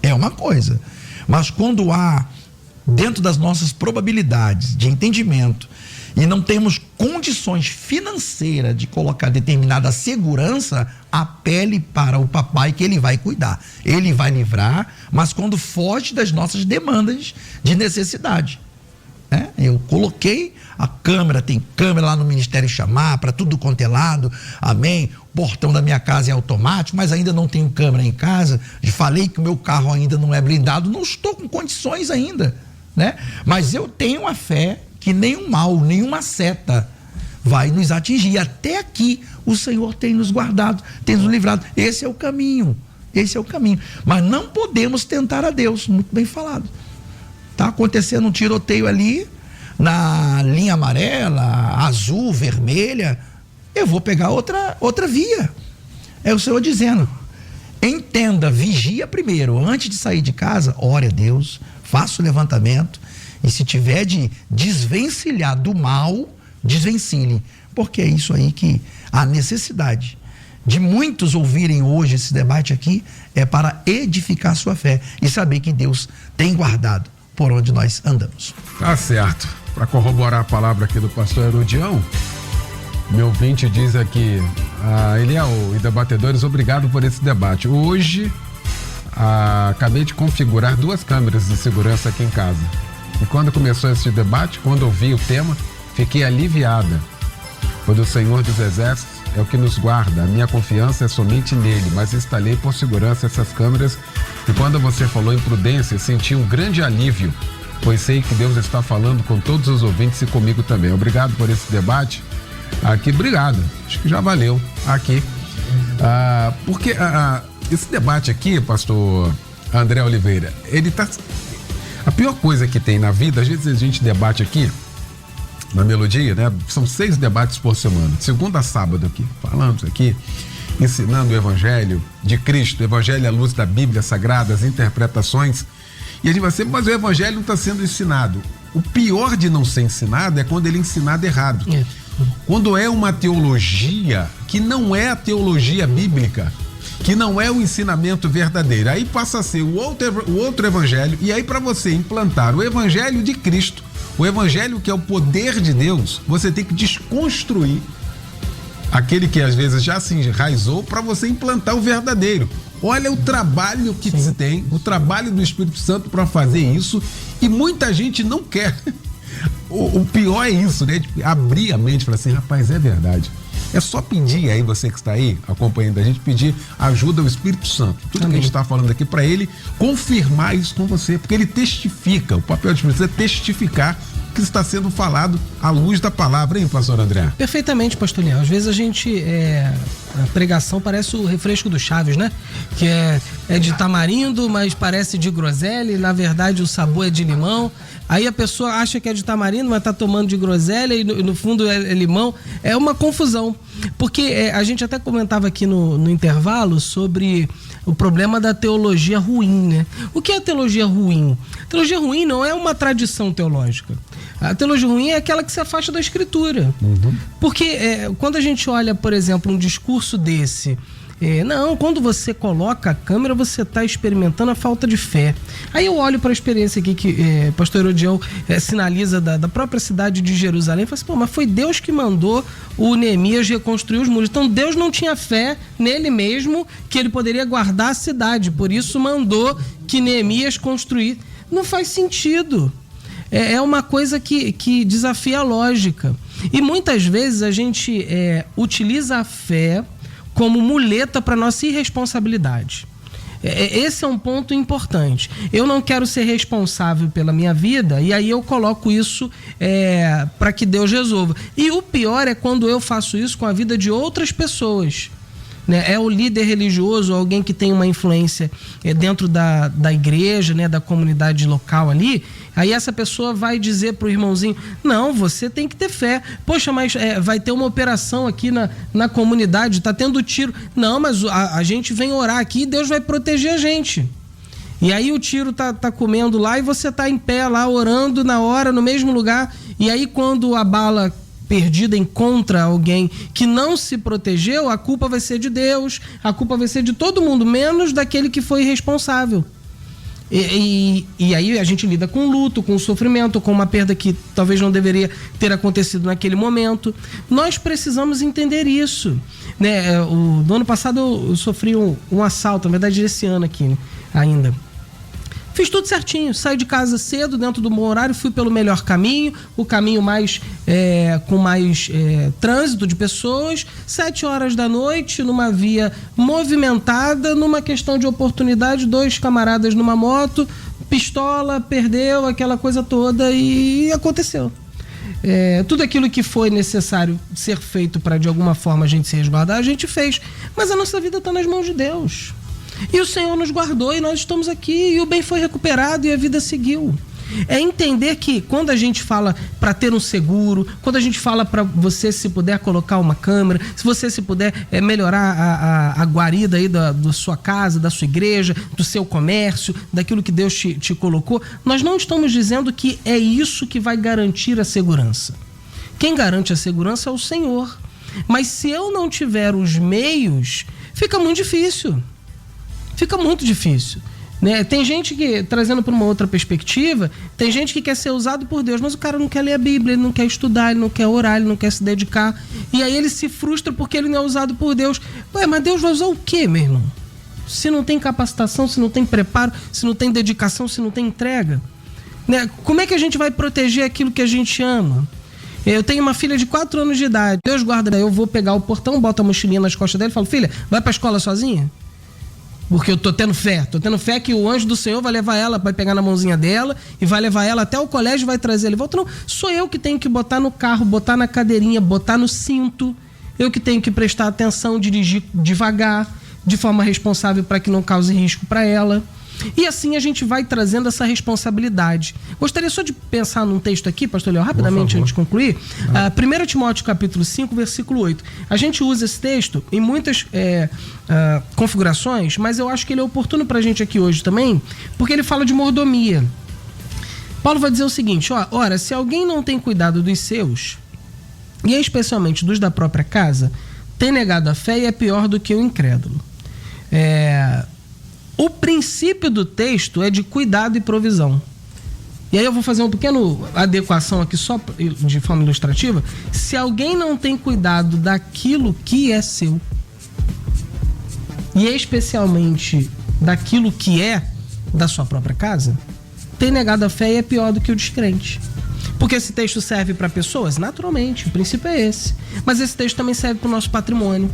é uma coisa, mas quando há dentro das nossas probabilidades de entendimento e não temos condições financeiras de colocar determinada segurança, apele para o papai que ele vai cuidar, ele vai livrar, mas quando foge das nossas demandas de necessidade. Eu coloquei a câmera, tem câmera lá no Ministério Chamar, para tudo quanto é lado, amém. O portão da minha casa é automático, mas ainda não tenho câmera em casa. Falei que o meu carro ainda não é blindado, não estou com condições ainda, né? Mas eu tenho a fé que nenhum mal, nenhuma seta vai nos atingir. Até aqui o Senhor tem nos guardado, tem nos livrado. Esse é o caminho, mas não podemos tentar a Deus, muito bem falado. Está acontecendo um tiroteio ali na linha amarela, azul, vermelha, eu vou pegar outra via. É o Senhor dizendo, entenda, vigia primeiro, antes de sair de casa, ore a Deus, faça o levantamento, e se tiver de desvencilhar do mal, desvencilhe, porque é isso aí que a necessidade de muitos ouvirem hoje esse debate aqui é para edificar sua fé e saber que Deus tem guardado por onde nós andamos. Tá certo. Para corroborar a palavra aqui do pastor Herodião, meu ouvinte diz aqui, Eliel e debatedores, obrigado por esse debate. Hoje, acabei de configurar 2 câmeras de segurança aqui em casa. E quando começou esse debate, quando ouvi o tema, fiquei aliviada. Pois o Senhor dos Exércitos é o que nos guarda, a minha confiança é somente nele, mas instalei por segurança essas câmeras e quando você falou em prudência, senti um grande alívio, pois sei que Deus está falando com todos os ouvintes e comigo também. Obrigado por esse debate. Aqui, obrigado. Acho que já valeu aqui. Porque esse debate aqui, pastor André Oliveira, ele tá... A pior coisa que tem na vida, às vezes a gente debate aqui, na Melodia, né? São 6 debates por semana, de segunda a sábado aqui, falamos aqui, ensinando o Evangelho de Cristo, o Evangelho à luz da Bíblia Sagrada, as interpretações, e a gente vai sempre, mas o Evangelho não está sendo ensinado. O pior de não ser ensinado é quando ele é ensinado errado. Quando é uma teologia que não é a teologia bíblica, que não é o ensinamento verdadeiro, aí passa a ser o outro Evangelho, e aí para você implantar o Evangelho de Cristo, o Evangelho que é o poder de Deus, você tem que desconstruir aquele que às vezes já se enraizou para você implantar o verdadeiro. Olha o trabalho que se tem, o trabalho do Espírito Santo para fazer isso, e muita gente não quer. O pior é isso, né? De abrir a mente e falar assim, rapaz, é verdade. É só pedir aí, você que está aí acompanhando a gente, pedir ajuda ao Espírito Santo. Tudo que a gente está falando aqui, para ele confirmar isso com você, porque ele testifica. O papel do Espírito Santo é testificar o que está sendo falado à luz da palavra, hein, pastor André? Perfeitamente, pastor Leão. Às vezes a pregação parece o refresco do Chaves, né? Que é é de tamarindo, mas parece de groselha e na verdade o sabor é de limão. Aí a pessoa acha que é de tamarindo, mas tá tomando de groselha e no fundo é limão. É uma confusão. Porque a gente até comentava aqui no intervalo sobre o problema da teologia ruim, né? O que é a teologia ruim? A teologia ruim não é uma tradição teológica. A teologia ruim é aquela que se afasta da Escritura. Porque quando a gente olha, por exemplo, um discurso desse... quando você coloca a câmera, você está experimentando a falta de fé. Aí eu olho para a experiência aqui que pastor Herodião sinaliza da própria cidade de Jerusalém e falo assim, mas foi Deus que mandou o Neemias reconstruir os muros. Então Deus não tinha fé nele mesmo que ele poderia guardar a cidade, por isso mandou que Neemias construísse. Não faz sentido. É uma coisa que desafia a lógica. E muitas vezes a gente utiliza a fé como muleta para nossa irresponsabilidade. Esse é um ponto importante. Eu não quero ser responsável pela minha vida e aí eu coloco isso para que Deus resolva. E o pior é quando eu faço isso com a vida de outras pessoas. É o líder religioso, alguém que tem uma influência dentro da igreja, né, da comunidade local ali. Aí essa pessoa vai dizer pro irmãozinho, não, você tem que ter fé. Poxa, mas vai ter uma operação aqui na comunidade, tá tendo tiro. Não, mas a gente vem orar aqui e Deus vai proteger a gente. E aí o tiro tá comendo lá e você tá em pé lá orando na hora, no mesmo lugar. E aí quando a bala perdida encontra alguém que não se protegeu, a culpa vai ser de Deus, a culpa vai ser de todo mundo, menos daquele que foi irresponsável. E aí a gente lida com luto, com sofrimento, com uma perda que talvez não deveria ter acontecido naquele momento. Nós precisamos entender isso, né? No ano passado eu sofri um assalto, na verdade esse ano aqui ainda. Fiz tudo certinho, saí de casa cedo, dentro do bom horário, fui pelo melhor caminho, o caminho mais com mais trânsito de pessoas, 7 horas da noite, numa via movimentada, numa questão de oportunidade, 2 camaradas numa moto, pistola, perdeu, aquela coisa toda e aconteceu. Tudo aquilo que foi necessário ser feito para de alguma forma a gente se resguardar, a gente fez, mas a nossa vida está nas mãos de Deus. E o Senhor nos guardou e nós estamos aqui e o bem foi recuperado e a vida seguiu. É entender que quando a gente fala para ter um seguro, quando a gente fala para você se puder colocar uma câmera, se você se puder melhorar a guarida aí da sua casa, da sua igreja, do seu comércio, daquilo que Deus te colocou, nós não estamos dizendo que é isso que vai garantir a segurança. Quem garante a segurança é o Senhor. Mas se eu não tiver os meios, fica muito difícil. Fica muito difícil, né? Tem gente que, trazendo para uma outra perspectiva, tem gente que quer ser usado por Deus, mas o cara não quer ler a Bíblia, ele não quer estudar, ele não quer orar, ele não quer se dedicar. E aí ele se frustra porque ele não é usado por Deus. Mas Deus vai usar o quê, meu irmão? Se não tem capacitação, se não tem preparo, se não tem dedicação, se não tem entrega, né? Como é que a gente vai proteger aquilo que a gente ama? Eu tenho uma filha de 4 anos de idade. Deus guarda, eu vou pegar o portão, boto a mochilinha nas costas dela e falo, filha, vai pra escola sozinha? Porque eu tô tendo fé que o anjo do Senhor vai levar ela, vai pegar na mãozinha dela e vai levar ela até o colégio e vai trazer ela de volta. Não, sou eu que tenho que botar no carro, botar na cadeirinha, botar no cinto. Eu que tenho que prestar atenção, dirigir devagar, de forma responsável para que não cause risco para ela. E assim a gente vai trazendo essa responsabilidade. Gostaria só de pensar num texto aqui, pastor Léo, rapidamente antes de concluir. 1 Timóteo capítulo 5, versículo 8. A gente usa esse texto em muitas configurações, mas eu acho que ele é oportuno para a gente aqui hoje também, porque ele fala de mordomia. Paulo vai dizer o seguinte, ora, se alguém não tem cuidado dos seus, e especialmente dos da própria casa, tem negado a fé e é pior do que o incrédulo. O princípio do texto é de cuidado e provisão. E aí eu vou fazer uma pequena adequação aqui só de forma ilustrativa. Se alguém não tem cuidado daquilo que é seu, e especialmente daquilo que é da sua própria casa, tem negado a fé e é pior do que o descrente. Porque esse texto serve para pessoas? Naturalmente, o princípio é esse. Mas esse texto também serve para o nosso patrimônio.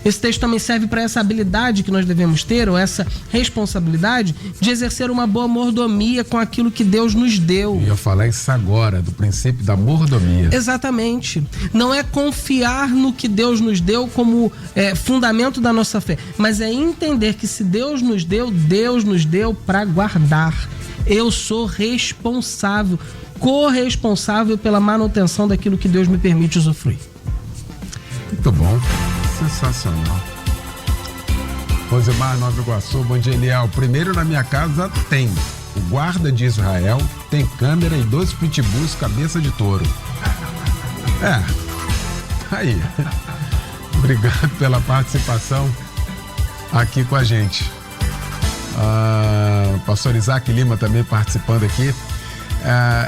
Esse texto também serve para essa habilidade que nós devemos ter, ou essa responsabilidade de exercer uma boa mordomia com aquilo que Deus nos deu. Eu ia falar isso agora, do princípio da mordomia. Exatamente. Não é confiar no que Deus nos deu como fundamento da nossa fé, mas é entender que se Deus nos deu para guardar. Eu sou responsável, corresponsável pela manutenção daquilo que Deus me permite usufruir. Muito bom, sensacional. Rosemar, Nova Iguaçu, bom dia, Eliel. Primeiro na minha casa tem o guarda de Israel, tem câmera e 2 pitbulls cabeça de touro. Aí. Obrigado pela participação aqui com a gente. Pastor Isaac Lima também participando aqui.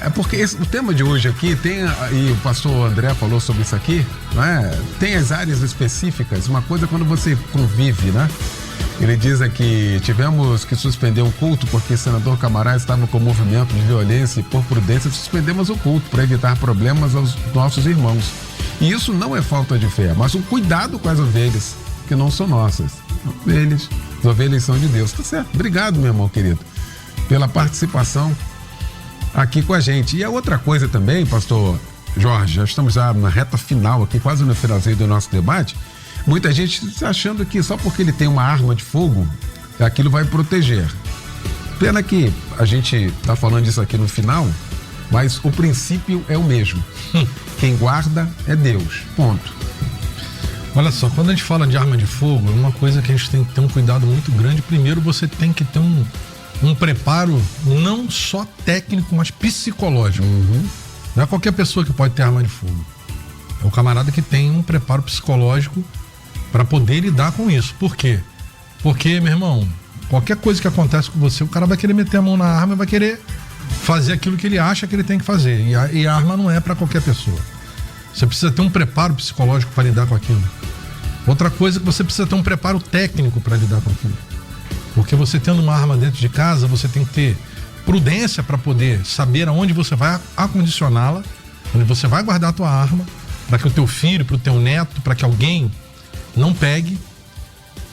É porque o tema de hoje aqui tem, e o pastor André falou sobre isso aqui, não é? Tem as áreas específicas. Uma coisa é quando você convive, né? Ele diz aqui: tivemos que suspender o culto porque o senador Camará estava com movimento de violência e por prudência suspendemos o culto para evitar problemas aos nossos irmãos. E isso não é falta de fé, mas um cuidado com as ovelhas, que não são nossas. As ovelhas são de Deus. Tá certo. Obrigado, meu irmão querido, pela participação aqui com a gente. E a outra coisa também, pastor Jorge, já estamos já na reta final aqui, quase no finalzinho do nosso debate. Muita gente achando que só porque ele tem uma arma de fogo, aquilo vai proteger. Pena que a gente está falando isso aqui no final, mas o princípio é o mesmo. Quem guarda é Deus. Ponto. Olha só, quando a gente fala de arma de fogo, é uma coisa que a gente tem que ter um cuidado muito grande. Primeiro, você tem que ter um preparo não só técnico, mas psicológico. Não é qualquer pessoa que pode ter arma de fogo. É o camarada que tem um preparo psicológico para poder lidar com isso. Por quê? Porque, meu irmão, qualquer coisa que acontece com você, o cara vai querer meter a mão na arma e vai querer fazer aquilo que ele acha que ele tem que fazer. E a arma não é para qualquer pessoa. Você precisa ter um preparo psicológico para lidar com aquilo. Outra coisa é que você precisa ter um preparo técnico para lidar com aquilo. Porque você tendo uma arma dentro de casa, você tem que ter prudência para poder saber aonde você vai acondicioná-la, onde você vai guardar a tua arma, para que o teu filho, para o teu neto, para que alguém não pegue,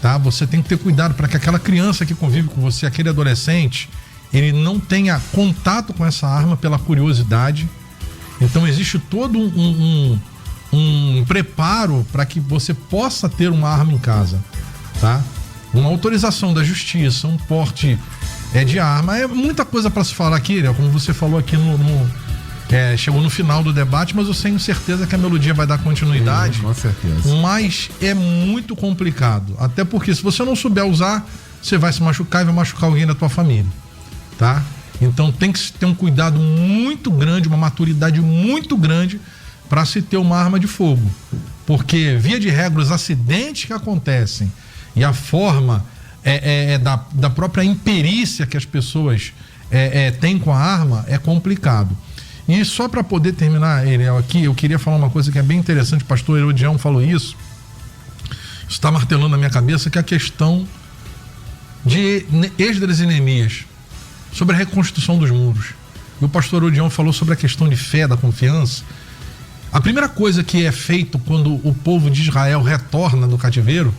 tá? Você tem que ter cuidado para que aquela criança que convive com você, aquele adolescente, ele não tenha contato com essa arma pela curiosidade. Então existe todo um preparo para que você possa ter uma arma em casa, tá? Uma autorização da justiça, um porte de arma, é muita coisa para se falar aqui, né? Como você falou aqui chegou no final do debate, mas eu tenho certeza que a melodia vai dar continuidade. Com certeza. Mas é muito complicado, até porque se você não souber usar, você vai se machucar e vai machucar alguém da tua família, tá? Então tem que ter um cuidado muito grande, uma maturidade muito grande para se ter uma arma de fogo, porque via de regra os acidentes que acontecem e a forma da própria imperícia que as pessoas têm com a arma é complicado. E só para poder terminar, Eliel, aqui, eu queria falar uma coisa que é bem interessante, o pastor Herodião falou isso está martelando na minha cabeça, que é a questão de Esdras e Neemias, sobre a reconstrução dos muros. E o pastor Herodião falou sobre a questão de fé, da confiança. A primeira coisa que é feito quando o povo de Israel retorna do cativeiro,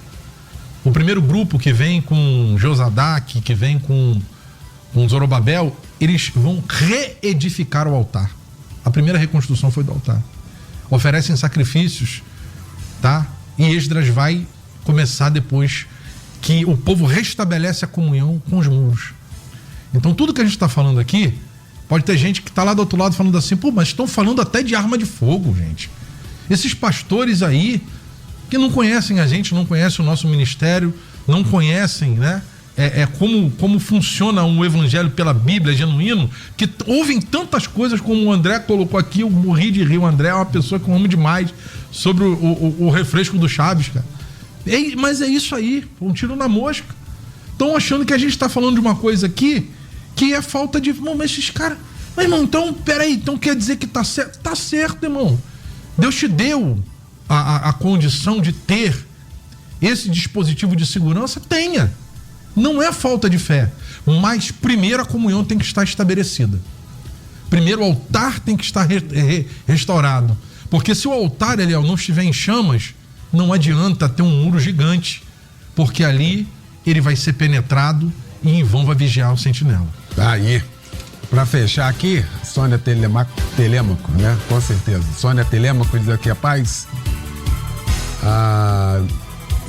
o primeiro grupo que vem com Josadaque, que vem com Zorobabel, eles vão reedificar o altar. A primeira reconstrução foi do altar. Oferecem sacrifícios, tá? E Esdras vai começar depois que o povo restabelece a comunhão com os muros. Então tudo que a gente está falando aqui, pode ter gente que está lá do outro lado falando assim, pô, mas estão falando até de arma de fogo, gente. Esses pastores aí, que não conhecem a gente, não conhecem o nosso ministério, não conhecem, né? Como funciona um evangelho pela Bíblia genuíno, que ouvem tantas coisas como o André colocou aqui. Eu morri de rir. O André é uma pessoa que eu amo demais, sobre o refresco do Chaves, cara. Mas é isso aí, um tiro na mosca. Estão achando que a gente está falando de uma coisa aqui que é falta de... Mas esses caras... Mas, irmão, então, peraí, então quer dizer que tá certo? Tá certo, irmão. Deus te deu a condição de ter esse dispositivo de segurança? Tenha. Não é falta de fé, mas primeiro a comunhão tem que estar estabelecida. Primeiro o altar tem que estar restaurado. Porque se o altar, Eliel, não estiver em chamas, não adianta ter um muro gigante, porque ali ele vai ser penetrado e em vão vai vigiar o sentinela. Aí, para fechar aqui, Sônia Telêmaco, né? Com certeza. Sônia Telêmaco diz aqui, rapaz,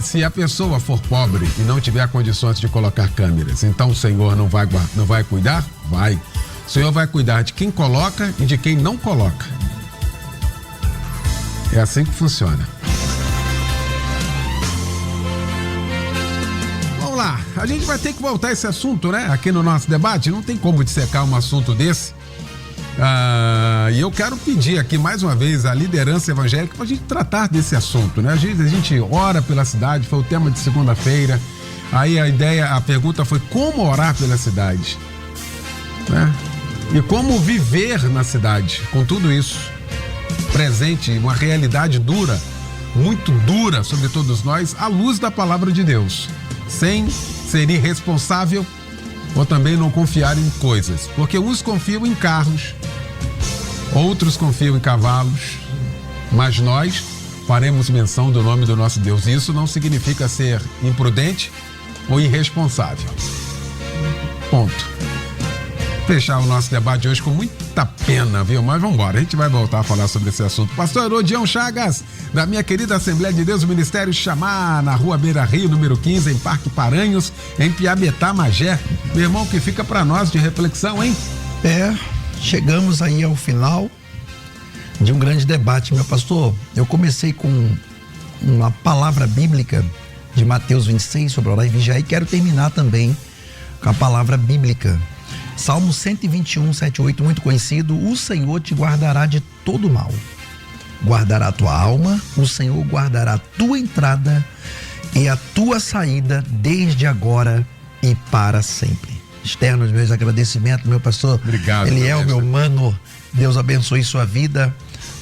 se a pessoa for pobre e não tiver condições de colocar câmeras, então o Senhor não vai cuidar? Vai. O Senhor vai cuidar de quem coloca e de quem não coloca. É assim que funciona. Vamos lá, a gente vai ter que voltar a esse assunto, né? Aqui no nosso debate, não tem como dissecar um assunto desse. E eu quero pedir aqui mais uma vez a liderança evangélica para a gente tratar desse assunto, né? A gente ora pela cidade, foi o tema de segunda-feira. Aí a pergunta foi como orar pela cidade, né? E como viver na cidade com tudo isso presente, uma realidade dura, muito dura sobre todos nós, à luz da palavra de Deus, sem ser irresponsável ou também não confiar em coisas, porque uns confiam em carros, outros confiam em cavalos, mas nós faremos menção do nome do nosso Deus. Isso não significa ser imprudente ou irresponsável. Ponto. Fechar o nosso debate hoje com muita pena, viu? Mas vamos embora, a gente vai voltar a falar sobre esse assunto. Pastor Herodião Chagas, da minha querida Assembleia de Deus, o Ministério Chamar, na Rua Beira Rio, número 15, em Parque Paranhos, em Piabetá, Magé. Meu irmão, que fica para nós de reflexão, hein? Chegamos aí ao final de um grande debate, meu pastor. Eu comecei com uma palavra bíblica de Mateus 26 sobre orar e vigiar, e quero terminar também com a palavra bíblica. Salmo 121, 7, 8, muito conhecido. O Senhor te guardará de todo mal. Guardará a tua alma, o Senhor guardará a tua entrada e a tua saída desde agora e para sempre. Externo os meus agradecimentos, meu pastor. Obrigado. Ele é o meu mano. Deus abençoe sua vida,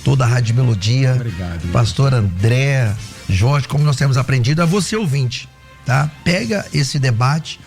toda a Rádio Melodia. Obrigado. Pastor André, Jorge, como nós temos aprendido, a você ouvinte, tá? Pega esse debate.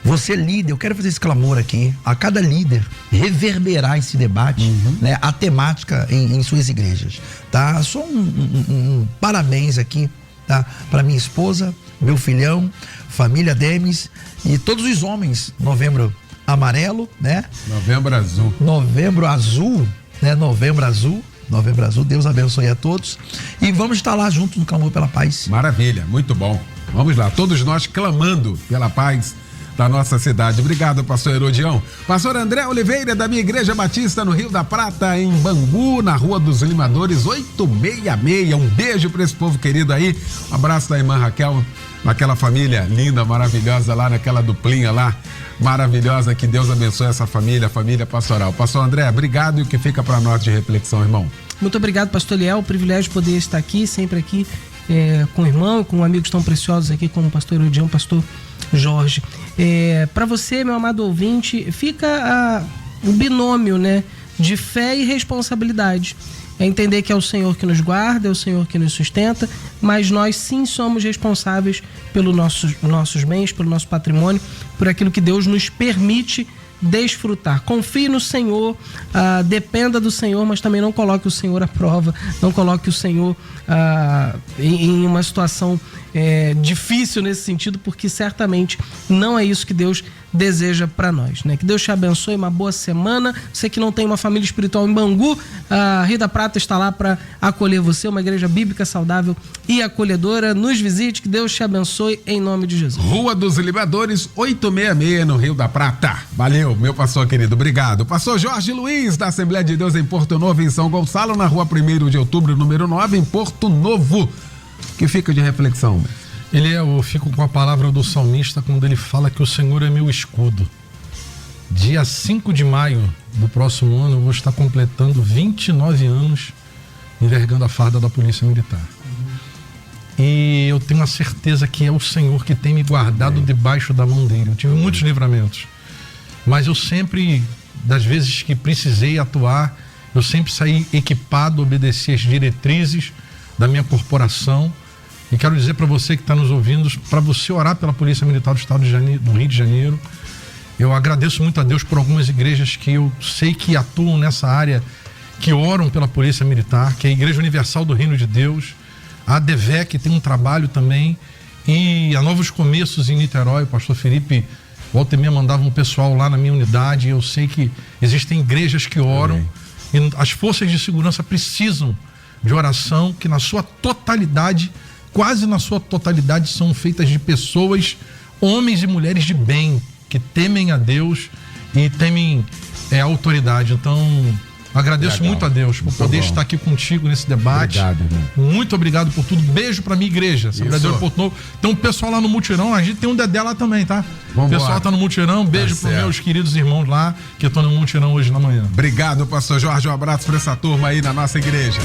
Você líder, eu quero fazer esse clamor aqui, a cada líder reverberar esse debate, né, a temática em suas igrejas, tá? Só um parabéns aqui, tá? Para minha esposa, meu filhão, família Demes e todos os homens. Novembro amarelo, né? Novembro azul. Novembro azul, né? Novembro azul. Novembro azul, Deus abençoe a todos. E vamos estar lá juntos no clamor pela paz. Maravilha, muito bom. Vamos lá, todos nós clamando pela paz da nossa cidade. Obrigado, pastor Herodião. Pastor André Oliveira, da minha Igreja Batista no Rio da Prata, em Bangu, na Rua dos Limadores, 866. Um beijo para esse povo querido aí. Um abraço da irmã Raquel, naquela família linda, maravilhosa lá, naquela duplinha lá, maravilhosa. Que Deus abençoe essa família, a família pastoral. Pastor André, obrigado, e o que fica para nós de reflexão, irmão? Muito obrigado, pastor Liel. O privilégio de poder estar aqui, sempre aqui com o irmão, com amigos tão preciosos aqui, como o pastor Herodião, pastor Jorge. Para você, meu amado ouvinte, fica o binômio, né, de fé e responsabilidade. É entender que é o Senhor que nos guarda, é o Senhor que nos sustenta, mas nós sim somos responsáveis pelos nossos bens, pelo nosso patrimônio, por aquilo que Deus nos permite desfrutar. Confie no Senhor, dependa do Senhor, mas também não coloque o Senhor à prova, não coloque o Senhor em uma situação difícil nesse sentido, porque certamente não é isso que Deus deseja para nós, né? Que Deus te abençoe, uma boa semana. Você que não tem uma família espiritual em Bangu, a Rio da Prata está lá para acolher você, uma igreja bíblica saudável e acolhedora. Nos visite, que Deus te abençoe em nome de Jesus. Rua dos Limadores, 866, no Rio da Prata. Valeu, meu pastor querido, obrigado. Pastor Jorge Luiz, da Assembleia de Deus em Porto Novo, em São Gonçalo, na Rua 1º de Outubro, número 9, em Porto Novo. Que fica de reflexão? Eu fico com a palavra do salmista quando ele fala que o Senhor é meu escudo. Dia 5 de maio do próximo ano eu vou estar completando 29 anos envergando a farda da Polícia Militar. E eu tenho a certeza que é o Senhor que tem me guardado debaixo da mão dele. Eu tive muitos livramentos, mas eu sempre, das vezes que precisei atuar, eu sempre saí equipado, obedeci às diretrizes da minha corporação. E quero dizer para você que está nos ouvindo, para você orar pela Polícia Militar do Estado do Rio de Janeiro. Eu agradeço muito a Deus por algumas igrejas que eu sei que atuam nessa área, que oram pela Polícia Militar, que é a Igreja Universal do Reino de Deus, A ADVEC tem um trabalho também, e a Novos Começos em Niterói, o pastor Felipe volta e meia mandava um pessoal lá na minha unidade, e eu sei que existem igrejas que oram, e as forças de segurança precisam de oração, que na sua totalidade, quase na sua totalidade, são feitas de pessoas, homens e mulheres de bem, que temem a Deus e temem a autoridade. Então, agradeço Legal. muito a Deus por Muito poder bom. estar aqui contigo nesse debate. Obrigado, irmão. Muito obrigado por tudo. Beijo pra minha igreja, Assembleia de Deus Porto Novo. Tem um pessoal lá no Mutirão, a gente tem um Dedé lá também, tá? O pessoal tá no Mutirão. Beijo pros meus queridos irmãos lá que estão no Mutirão hoje na manhã. Obrigado, pastor Jorge. Um abraço pra essa turma aí na nossa igreja.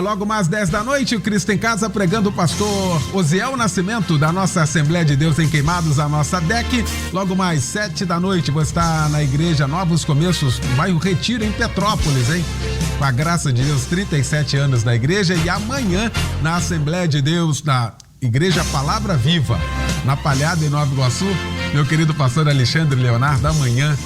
Logo mais 10 da noite, o Cristo em Casa pregando o pastor Osiel Nascimento, da nossa Assembleia de Deus em Queimados, a nossa DEC. Logo mais 7 da noite, vou estar na igreja Novos Começos, bairro Retiro, em Petrópolis, hein? Com a graça de Deus, 37 anos na igreja. E amanhã, na Assembleia de Deus, na Igreja Palavra Viva, na Palhada, em Nova Iguaçu, meu querido pastor Alexandre Leonardo, amanhã,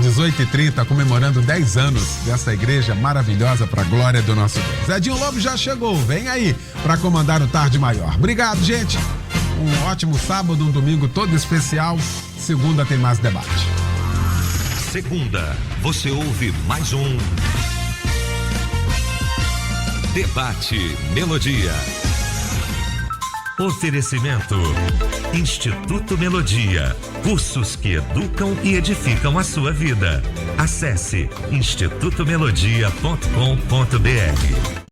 18h30, comemorando 10 anos dessa igreja maravilhosa para a glória do nosso Deus. Edinho Lobo já chegou, vem aí para comandar o Tarde Maior. Obrigado, gente. Um ótimo sábado, um domingo todo especial. Segunda tem mais debate. Segunda, você ouve mais um Debate Melodia. Oferecimento Instituto Melodia, cursos que educam e edificam a sua vida. Acesse institutomelodia.com.br.